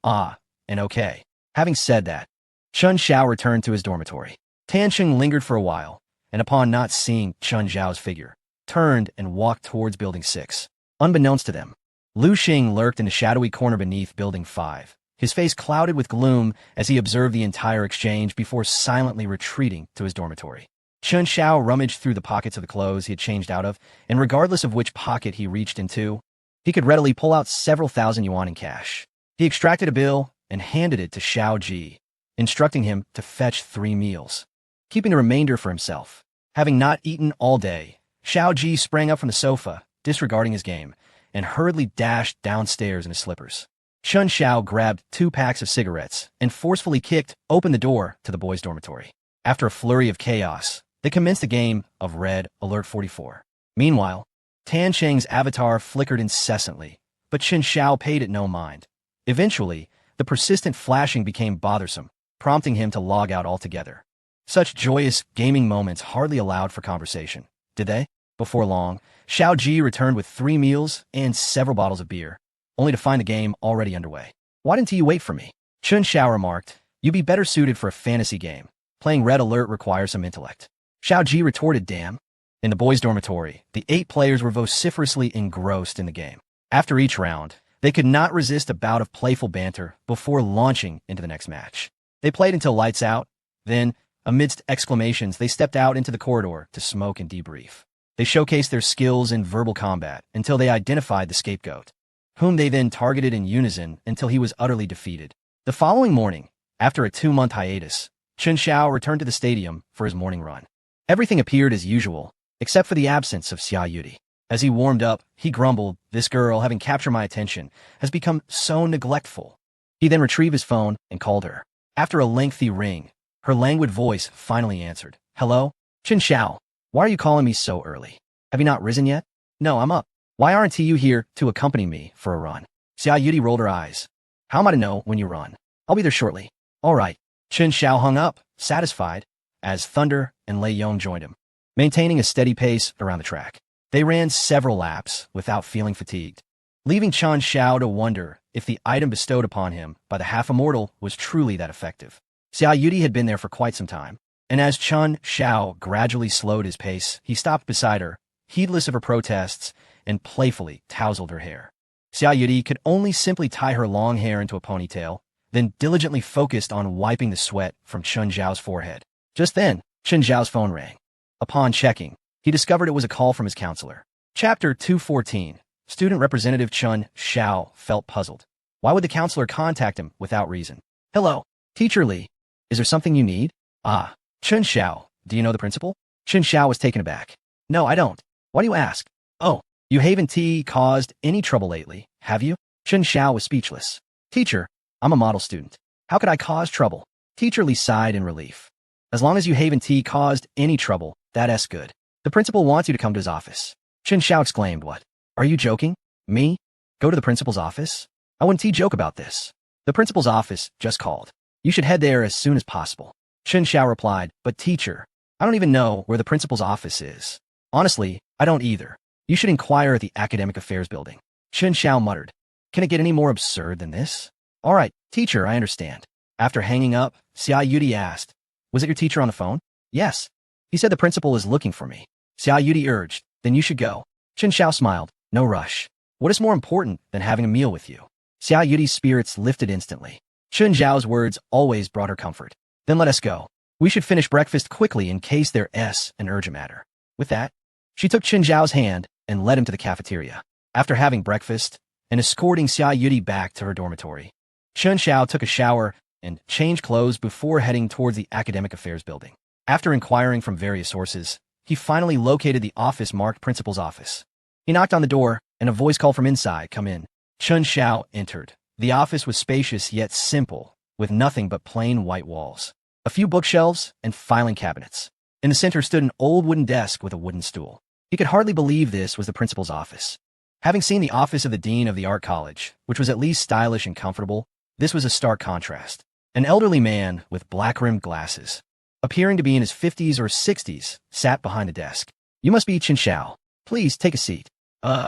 "ah," and "okay." Having said that, Chen Xiao returned to his dormitory. Tan Cheng lingered for a while, and upon not seeing Chen Zhao's figure, turned and walked towards Building 6. Unbeknownst to them, Lu Xing lurked in a shadowy corner beneath Building 5, his face clouded with gloom as he observed the entire exchange before silently retreating to his dormitory. Chen Xiao rummaged through the pockets of the clothes he had changed out of, and regardless of which pocket he reached into, he could readily pull out several thousand yuan in cash. He extracted a bill and handed it to Xiao Ji, instructing him to fetch 3 meals, keeping the remainder for himself. Having not eaten all day, Xiao Ji sprang up from the sofa, disregarding his game, and hurriedly dashed downstairs in his slippers. Chen Xiao grabbed 2 packs of cigarettes and forcefully kicked open the door to the boys' dormitory. After a flurry of chaos, they commenced a game of Red Alert 44. Meanwhile, Tan Cheng's avatar flickered incessantly, but Chen Xiao paid it no mind. Eventually, the persistent flashing became bothersome, prompting him to log out altogether. Such joyous gaming moments hardly allowed for conversation, did they? Before long, Xiao Ji returned with 3 meals and several bottles of beer, only to find the game already underway. Why didn't you wait for me? Chun Xiao remarked. You'd be better suited for a fantasy game. Playing Red Alert requires some intellect. Xiao Ji retorted, damn. In the boys' dormitory, the 8 players were vociferously engrossed in the game. After each round, they could not resist a bout of playful banter before launching into the next match. They played until lights out, then, amidst exclamations, they stepped out into the corridor to smoke and debrief. They showcased their skills in verbal combat until they identified the scapegoat, whom they then targeted in unison until he was utterly defeated. The following morning, after a 2-month hiatus, Chun Xiao returned to the stadium for his morning run. Everything appeared as usual, except for the absence of Xia Yudi. As he warmed up, he grumbled, this girl, having captured my attention, has become so neglectful. He then retrieved his phone and called her. After a lengthy ring, her languid voice finally answered. Hello? Chun Xiao, why are you calling me so early? Have you not risen yet? No, I'm up. Why aren't you here to accompany me for a run? Xia Yudi rolled her eyes. How am I to know when you run? I'll be there shortly. All right. Chun Xiao hung up, satisfied, as Thunder and Lei Yong joined him, maintaining a steady pace around the track. They ran several laps without feeling fatigued, leaving Chun Xiao to wonder if the item bestowed upon him by the half-immortal was truly that effective. Xia Yudi had been there for quite some time, and as Chun Xiao gradually slowed his pace, he stopped beside her, heedless of her protests, and playfully tousled her hair. Xia Yudi could only simply tie her long hair into a ponytail, then diligently focused on wiping the sweat from Chun Zhao's forehead. Just then, Chun Zhao's phone rang. Upon checking, he discovered it was a call from his counselor. Chapter 214. Student Representative Chun Xiao felt puzzled. Why would the counselor contact him without reason? Hello, Teacher Li. Is there something you need? Ah, Chun Xiao, do you know the principal? Chun Xiao was taken aback. No, I don't. Why do you ask? Oh, you haven't caused any trouble lately, have you? Chun Xiao was speechless. Teacher, I'm a model student. How could I cause trouble? Teacher Li sighed in relief. As long as you haven't caused any trouble, that's good. The principal wants you to come to his office. Chun Xiao exclaimed, what? Are you joking? Me? Go to the principal's office? I wouldn't joke about this. The principal's office just called. You should head there as soon as possible. Chun Xiao replied, but teacher, I don't even know where the principal's office is. Honestly, I don't either. You should inquire at the Academic Affairs building. Chun Xiao muttered. Can it get any more absurd than this? All right, teacher, I understand. After hanging up, Xia Yudi asked, was it your teacher on the phone? Yes. He said the principal is looking for me. Xia Yudi urged, then you should go. Chun Xiao smiled, no rush. What is more important than having a meal with you? Xia Yudi's spirits lifted instantly. Chun Zhao's words always brought her comfort. Then let us go. We should finish breakfast quickly in case there's an urgent matter. With that, she took Chun Zhao's hand and led him to the cafeteria. After having breakfast and escorting Xia Yudi back to her dormitory, Chun Xiao took a shower and changed clothes before heading towards the Academic Affairs building. After inquiring from various sources, he finally located the office marked Principal's office. He knocked on the door, and a voice called from inside, come in. Chun Xiao entered. The office was spacious yet simple, with nothing but plain white walls, a few bookshelves, and filing cabinets. In the center stood an old wooden desk with a wooden stool. He could hardly believe this was the principal's office. Having seen the office of the dean of the art college, which was at least stylish and comfortable, this was a stark contrast. An elderly man with black-rimmed glasses, appearing to be in his 50s or 60s, sat behind the desk. You must be Chun Xiao. Please take a seat.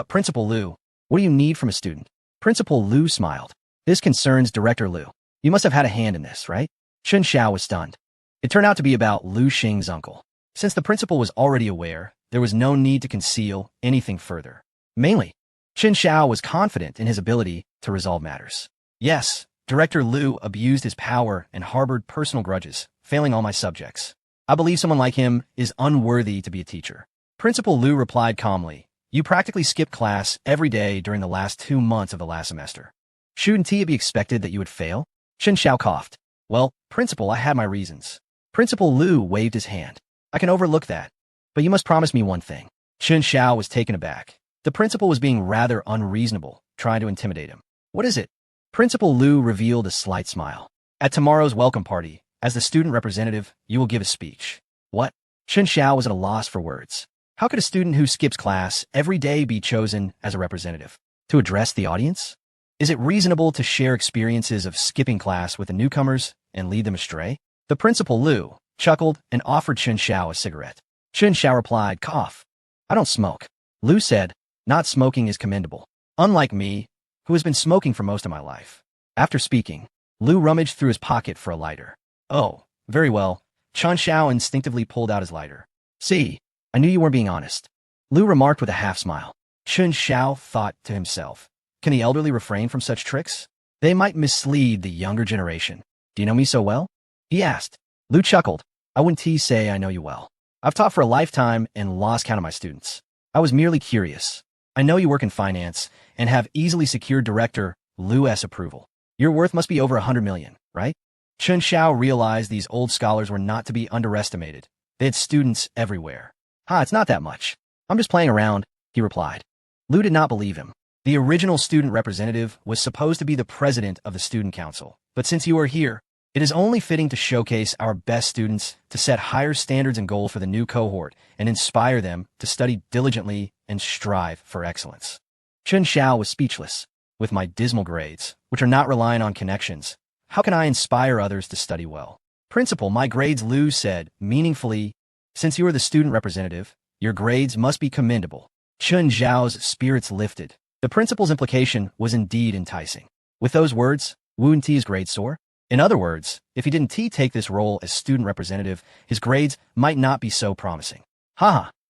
Principal Liu, what do you need from a student? Principal Liu smiled. This concerns Director Liu. You must have had a hand in this, right? Chun Xiao was stunned. It turned out to be about Liu Xing's uncle. Since the principal was already aware, there was no need to conceal anything further. Mainly, Chun Xiao was confident in his ability to resolve matters. Yes, Director Liu abused his power and harbored personal grudges, failing all my subjects. I believe someone like him is unworthy to be a teacher. Principal Liu replied calmly, you practically skipped class every day during the last 2 months of the last semester. Shouldn't it be expected that you would fail? Chun Xiao coughed. Well, Principal, I had my reasons. Principal Liu waved his hand. I can overlook that, but you must promise me one thing. Chun Xiao was taken aback. The principal was being rather unreasonable, trying to intimidate him. What is it? Principal Liu revealed a slight smile. At tomorrow's welcome party, as the student representative, you will give a speech. What? Chun Xiao was at a loss for words. How could a student who skips class every day be chosen as a representative? To address the audience? Is it reasonable to share experiences of skipping class with the newcomers and lead them astray? The Principal Liu, chuckled, and offered Chen Xiao a cigarette. Chen Xiao replied, "Cough. I don't smoke." Lu said, "Not smoking is commendable. Unlike me, who has been smoking for most of my life." After speaking, Lu rummaged through his pocket for a lighter. "Oh, very well." Chen Xiao instinctively pulled out his lighter. "See, I knew you weren't being honest," Lu remarked with a half-smile. Chen Xiao thought to himself, "Can the elderly refrain from such tricks? They might mislead the younger generation." "Do you know me so well?" he asked. Lu chuckled. "I wouldn't say I know you well. I've taught for a lifetime and lost count of my students. I was merely curious. I know you work in finance and have easily secured Director Lu's approval. Your worth must be over 100 million, right?" Chen Xiao realized these old scholars were not to be underestimated. They had students everywhere. It's not that much. I'm just playing around," he replied. Lu did not believe him. The original student representative was supposed to be the president of the student council. But since you are here, it is only fitting to showcase our best students, to set higher standards and goals for the new cohort, and inspire them to study diligently and strive for excellence. Chen Xiao was speechless. With my dismal grades, which are not relying on connections, how can I inspire others to study well? "Principal, my grades," Lu said, meaningfully. "Since you are the student representative, your grades must be commendable." Chen Xiao's spirits lifted. The principal's implication was indeed enticing. With those words, wouldn't his grades soar? In other words, if he didn't take this role as student representative, his grades might not be so promising.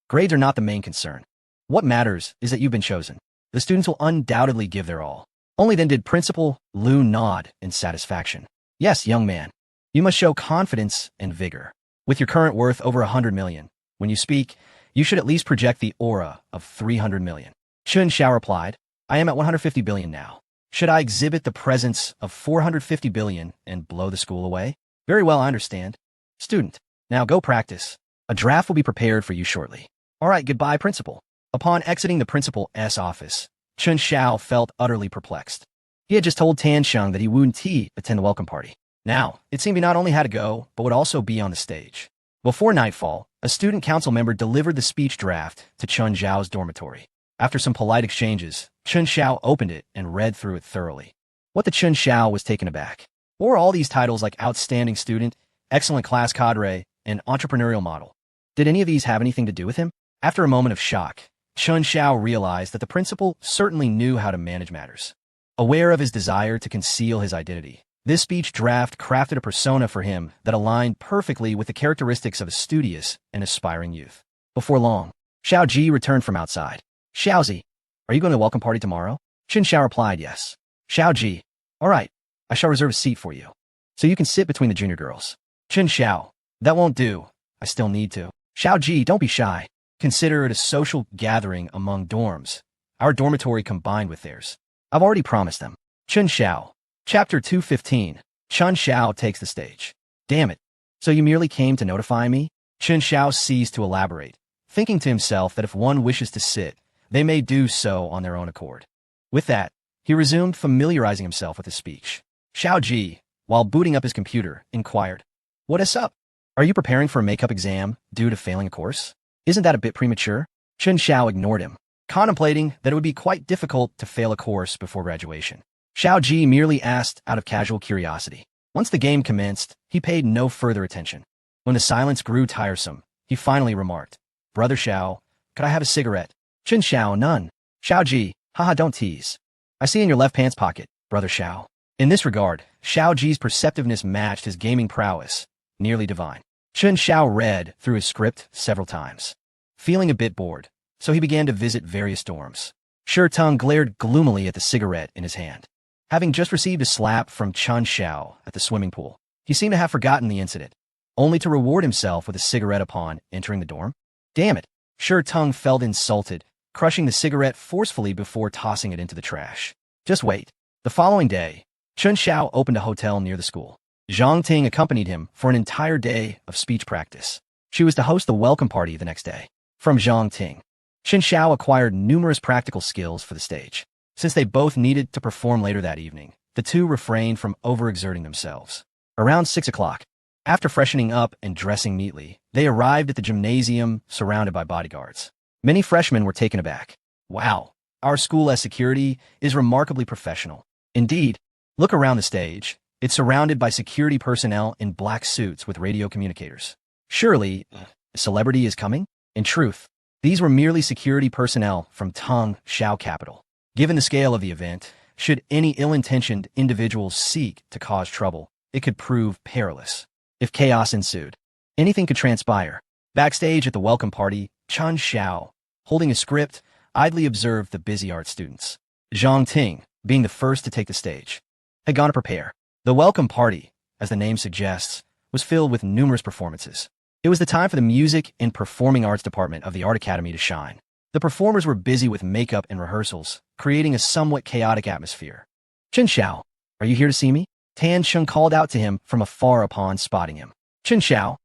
Grades are not the main concern. What matters is that you've been chosen. The students will undoubtedly give their all. Only then did Principal Lu nod in satisfaction. "Yes, young man. You must show confidence and vigor. With your current worth over 100 million, when you speak, you should at least project the aura of 300 million. Chen Xiao replied, "I am at 150 billion now. Should I exhibit the presence of 450 billion and blow the school away?" "Very well, I understand." "Student, now go practice. A draft will be prepared for you shortly." "All right, goodbye, principal." Upon exiting the principal's office, Chen Xiao felt utterly perplexed. He had just told Tan Sheng that he wouldn't attend the welcome party. Now, it seemed he not only had to go, but would also be on the stage. Before nightfall, a student council member delivered the speech draft to Chen Xiao's dormitory. After some polite exchanges, Chen Xiao opened it and read through it thoroughly. What the Chen Xiao was taken aback. What were all these titles like outstanding student, excellent class cadre, and entrepreneurial model? Did any of these have anything to do with him? After a moment of shock, Chen Xiao realized that the principal certainly knew how to manage matters. Aware of his desire to conceal his identity, this speech draft crafted a persona for him that aligned perfectly with the characteristics of a studious and aspiring youth. Before long, Xiao Ji returned from outside. "Xiaozi, are you going to the welcome party tomorrow?" Chen Xiao replied, "Yes." Xiao Ji, "All right, I shall reserve a seat for you, so you can sit between the junior girls." Chen Xiao, "That won't do. I still need to." Xiao Ji, "Don't be shy. Consider it a social gathering among dorms, our dormitory combined with theirs. I've already promised them." Chen Xiao. Chapter 215. Chen Xiao takes the stage. "Damn it. So you merely came to notify me?" Chen Xiao ceased to elaborate, thinking to himself that if one wishes to sit, they may do so on their own accord. With that, he resumed familiarizing himself with his speech. Xiao Ji, while booting up his computer, inquired, "What is up? Are you preparing for a makeup exam due to failing a course? Isn't that a bit premature?" Chen Xiao ignored him, contemplating that it would be quite difficult to fail a course before graduation. Xiao Ji merely asked out of casual curiosity. Once the game commenced, he paid no further attention. When the silence grew tiresome, he finally remarked, "Brother Xiao, could I have a cigarette?" Chen Xiao, "None." Xiao Ji, "Haha, don't tease. I see in your left pants pocket, Brother Xiao." In this regard, Xiao Ji's perceptiveness matched his gaming prowess, nearly divine. Chen Xiao read through his script several times, feeling a bit bored, so he began to visit various dorms. Shi Tung glared gloomily at the cigarette in his hand. Having just received a slap from Chen Xiao at the swimming pool, he seemed to have forgotten the incident, only to reward himself with a cigarette upon entering the dorm. Damn it! Shi Tung felt insulted, crushing the cigarette forcefully before tossing it into the trash. Just wait. The following day, Chen Xiao opened a hotel near the school. Zhang Ting accompanied him for an entire day of speech practice. She was to host the welcome party the next day. From Zhang Ting, Chen Xiao acquired numerous practical skills for the stage. Since they both needed to perform later that evening, the two refrained from overexerting themselves. Around 6 o'clock, after freshening up and dressing neatly, they arrived at the gymnasium surrounded by bodyguards. Many freshmen were taken aback. Wow, our school as security is remarkably professional. Indeed, look around the stage. It's surrounded by security personnel in black suits with radio communicators. Surely, a celebrity is coming? In truth, these were merely security personnel from Tong Shao capital. Given the scale of the event, should any ill-intentioned individuals seek to cause trouble, it could prove perilous. If chaos ensued, anything could transpire. Backstage at the welcome party, Chun Xiao, holding a script, idly observed the busy art students. Zhang Ting, being the first to take the stage, had gone to prepare. The welcome party, as the name suggests, was filled with numerous performances. It was the time for the music and performing arts department of the Art Academy to shine. The performers were busy with makeup and rehearsals, creating a somewhat chaotic atmosphere. Chun Xiao, are you here to see me? Tan Chung called out to him from afar upon spotting him. Chun Xiao,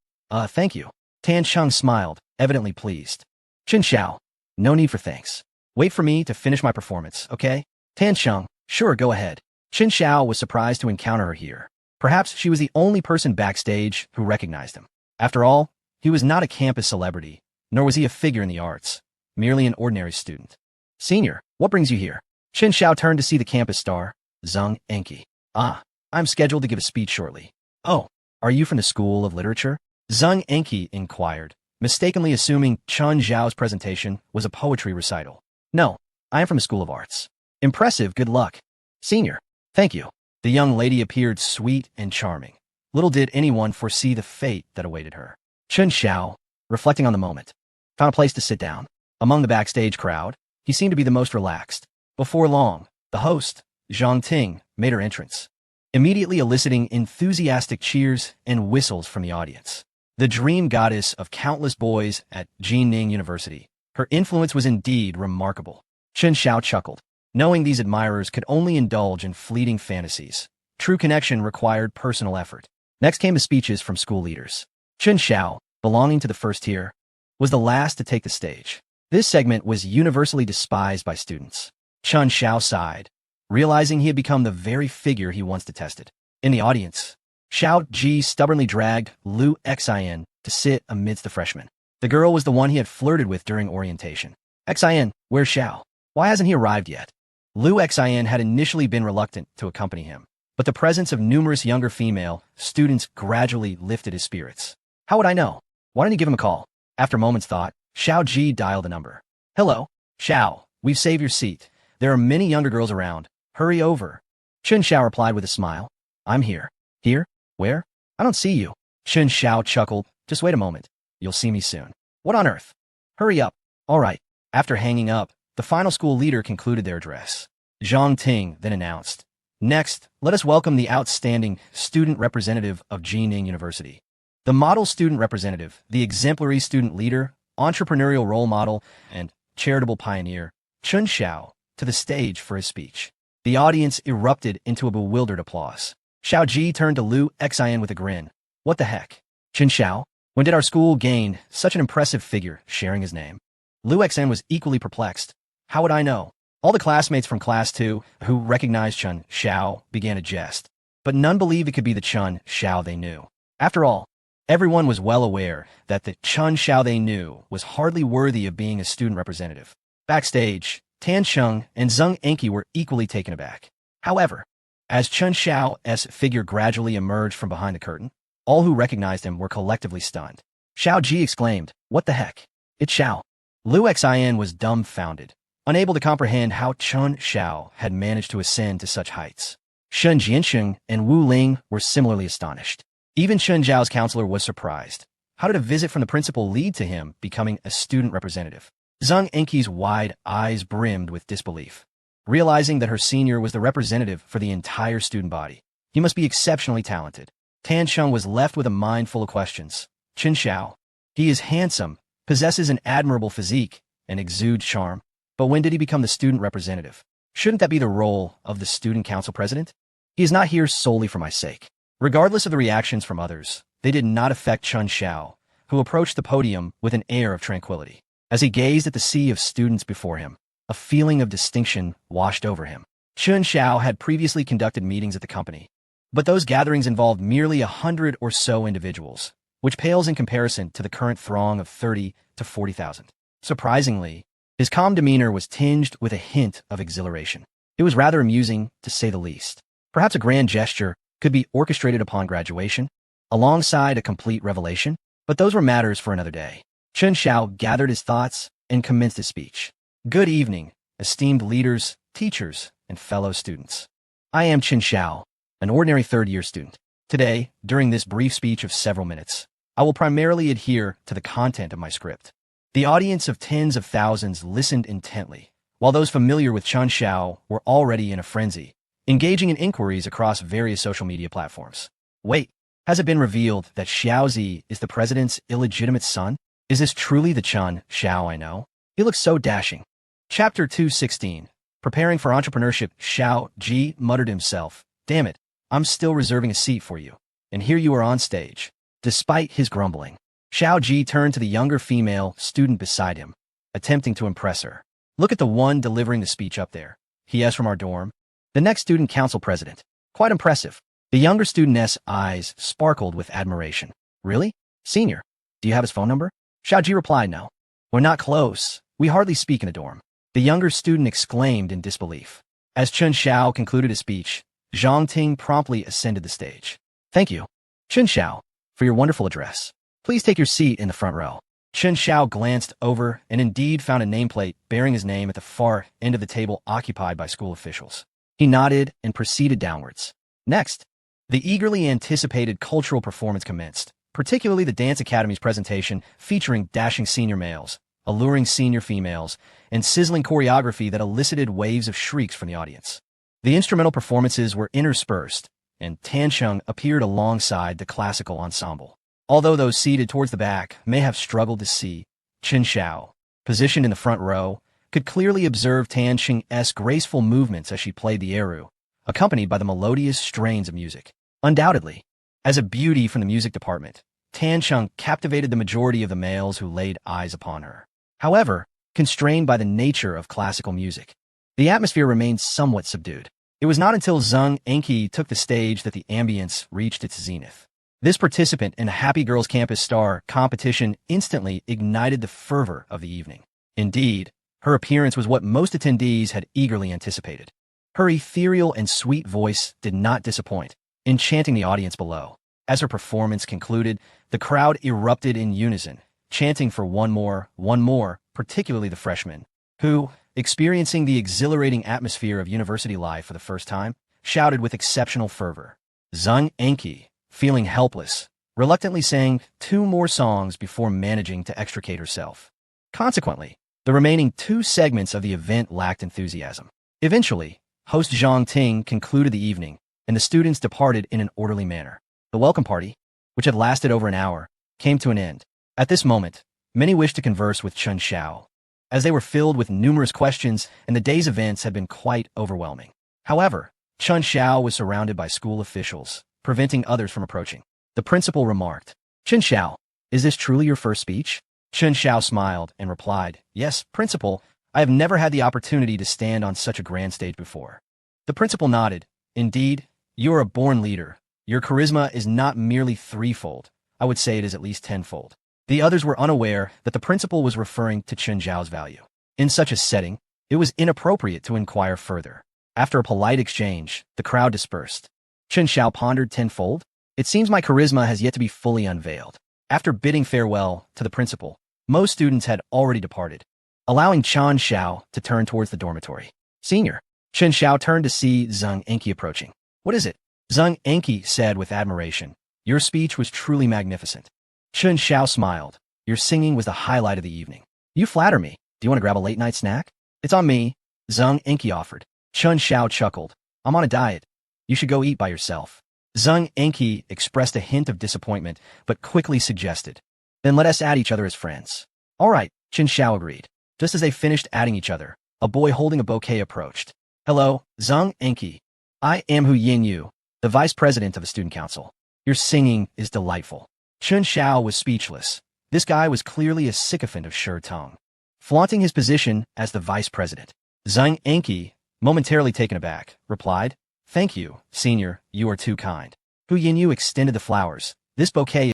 thank you. Tan Chung smiled, evidently pleased. Chun Xiao, no need for thanks. Wait for me to finish my performance, okay? Tan Chung, sure, go ahead. Chun Xiao was surprised to encounter her here. Perhaps she was the only person backstage who recognized him. After all, he was not a campus celebrity, nor was he a figure in the arts, merely an ordinary student. Senior, what brings you here? Chun Xiao turned to see the campus star, Zhang Enki. I'm scheduled to give a speech shortly. Oh, are you from the School of Literature? Zhang Enki inquired, mistakenly assuming Chun Xiao's presentation was a poetry recital. No, I am from a School of Arts. Impressive, good luck. Senior, thank you. The young lady appeared sweet and charming. Little did anyone foresee the fate that awaited her. Chun Xiao, reflecting on the moment, found a place to sit down. Among the backstage crowd, he seemed to be the most relaxed. Before long, the host, Zhang Ting, made her entrance, immediately eliciting enthusiastic cheers and whistles from the audience. The dream goddess of countless boys at Jining University, her influence was indeed remarkable. Chun Xiao chuckled, knowing these admirers could only indulge in fleeting fantasies. True connection required personal effort. Next came the speeches from school leaders. Chun Xiao, belonging to the first tier, was the last to take the stage. This segment was universally despised by students. Chun Xiao sighed, realizing he had become the very figure he once detested. In the audience, Xiao Ji stubbornly dragged Lu Xin to sit amidst the freshmen. The girl was the one he had flirted with during orientation. Xin, where's Xiao? Why hasn't he arrived yet? Lu Xin had initially been reluctant to accompany him, but the presence of numerous younger female students gradually lifted his spirits. How would I know? Why don't you give him a call? After a moment's thought, Xiao Ji dialed the number. Hello, Xiao, we've saved your seat. There are many younger girls around. Hurry over. Chun Xiao replied with a smile. I'm here. Here? Where? I don't see you. Chun Xiao chuckled. Just wait a moment. You'll see me soon. What on earth? Hurry up. All right. After hanging up, the final school leader concluded their address. Zhang Ting then announced, next, let us welcome the outstanding student representative of Jining University. The model student representative, the exemplary student leader, entrepreneurial role model, and charitable pioneer, Chun Xiao, to the stage for his speech. The audience erupted into a bewildered applause. Xiao Ji turned to Lu Xin with a grin. What the heck? Chun Xiao? When did our school gain such an impressive figure sharing his name? Lu Xin was equally perplexed. How would I know? All the classmates from Class 2 who recognized Chun Xiao began to jest, but none believed it could be the Chun Xiao they knew. After all, everyone was well aware that the Chun Xiao they knew was hardly worthy of being a student representative. Backstage, Tan Chung and Zhang Enki were equally taken aback. However, as Chun Xiao's figure gradually emerged from behind the curtain, all who recognized him were collectively stunned. Xiao Ji exclaimed, what the heck? It's Xiao. Lu Xin was dumbfounded, unable to comprehend how Chun Xiao had managed to ascend to such heights. Shun Jiansheng and Wu Ling were similarly astonished. Even Chun Zhao's counselor was surprised. How did a visit from the principal lead to him becoming a student representative? Zhang Enki's wide eyes brimmed with disbelief. Realizing that her senior was the representative for the entire student body, he must be exceptionally talented. Tan Chung was left with a mind full of questions. Chun Xiao. He is handsome, possesses an admirable physique, and exudes charm. But when did he become the student representative? Shouldn't that be the role of the student council president? He is not here solely for my sake. Regardless of the reactions from others, they did not affect Chun Xiao, who approached the podium with an air of tranquility. As he gazed at the sea of students before him, a feeling of distinction washed over him. Chun Xiao had previously conducted meetings at the company, but those gatherings involved merely 100 or so individuals, which pales in comparison to the current throng of 30 to 40,000. Surprisingly, his calm demeanor was tinged with a hint of exhilaration. It was rather amusing, to say the least. Perhaps a grand gesture could be orchestrated upon graduation, alongside a complete revelation, but those were matters for another day. Chen Xiao gathered his thoughts and commenced his speech. Good evening, esteemed leaders, teachers, and fellow students. I am Chen Xiao, an ordinary third-year student. Today, during this brief speech of several minutes, I will primarily adhere to the content of my script. The audience of tens of thousands listened intently, while those familiar with Chen Xiao were already in a frenzy, engaging in inquiries across various social media platforms. Wait, has it been revealed that Xiaozi is the president's illegitimate son? Is this truly the Chen Xiao I know? He looks so dashing. Chapter 216. Preparing for entrepreneurship. Xiao Ji muttered himself. Damn it, I'm still reserving a seat for you. And here you are on stage. Despite his grumbling, Xiao Ji turned to the younger female student beside him, attempting to impress her. Look at the one delivering the speech up there. He is from our dorm. The next student council president. Quite impressive. The younger studentess' eyes sparkled with admiration. Really? Senior? Do you have his phone number? Xiao Ji replied, no. We're not close. We hardly speak in a dorm. The younger student exclaimed in disbelief. As Chen Xiao concluded his speech, Zhang Ting promptly ascended the stage. Thank you, Chen Xiao, for your wonderful address. Please take your seat in the front row. Chen Xiao glanced over and indeed found a nameplate bearing his name at the far end of the table occupied by school officials. He nodded and proceeded downwards. Next, the eagerly anticipated cultural performance commenced, particularly the Dance Academy's presentation featuring dashing senior males, alluring senior females, and sizzling choreography that elicited waves of shrieks from the audience. The instrumental performances were interspersed, and Tansheng appeared alongside the classical ensemble. Although those seated towards the back may have struggled to see, Chen Xiao, positioned in the front row, could clearly observe Tansheng's graceful movements as she played the eru, accompanied by the melodious strains of music. Undoubtedly, as a beauty from the music department, Tansheng captivated the majority of the males who laid eyes upon her. However, constrained by the nature of classical music, the atmosphere remained somewhat subdued. It was not until Zhang Enki took the stage that the ambience reached its zenith. This participant in a Happy Girls Campus Star competition instantly ignited the fervor of the evening. Indeed, her appearance was what most attendees had eagerly anticipated. Her ethereal and sweet voice did not disappoint, enchanting the audience below. As her performance concluded, the crowd erupted in unison, chanting for one more, particularly the freshmen, who, experiencing the exhilarating atmosphere of university life for the first time, shouted with exceptional fervor. Zhang Enki, feeling helpless, reluctantly sang 2 more songs before managing to extricate herself. Consequently, the remaining 2 segments of the event lacked enthusiasm. Eventually, host Zhang Ting concluded the evening, and the students departed in an orderly manner. The welcome party, which had lasted over an hour, came to an end. At this moment, many wished to converse with Chen Xiao, as they were filled with numerous questions and the day's events had been quite overwhelming. However, Chen Xiao was surrounded by school officials, preventing others from approaching. The principal remarked, Chen Xiao, is this truly your first speech? Chen Xiao smiled and replied, yes, principal, I have never had the opportunity to stand on such a grand stage before. The principal nodded. Indeed, you are a born leader. Your charisma is not merely threefold, I would say it is at least tenfold. The others were unaware that the principal was referring to Chen Xiao's value. In such a setting, it was inappropriate to inquire further. After a polite exchange, the crowd dispersed. Chen Xiao pondered tenfold. It seems my charisma has yet to be fully unveiled. After bidding farewell to the principal, most students had already departed, allowing Chen Xiao to turn towards the dormitory. Senior. Chen Xiao turned to see Zhang Enki approaching. What is it? Zhang Enki said with admiration. Your speech was truly magnificent. Chen Xiao smiled. Your singing was the highlight of the evening. You flatter me. Do you want to grab a late-night snack? It's on me, Zhang Enki offered. Chen Xiao chuckled. I'm on a diet. You should go eat by yourself. Zhang Enki expressed a hint of disappointment, but quickly suggested. Then let us add each other as friends. All right, Chen Xiao agreed. Just as they finished adding each other, a boy holding a bouquet approached. Hello, Zhang Enki. I am Hu Yinyu, the vice president of the student council. Your singing is delightful. Chen Xiao was speechless. This guy was clearly a sycophant of sure tongue, flaunting his position as the vice president. Zhang Enki, momentarily taken aback, replied, Thank you, senior, you are too kind. Hu Yinyu extended the flowers. This bouquet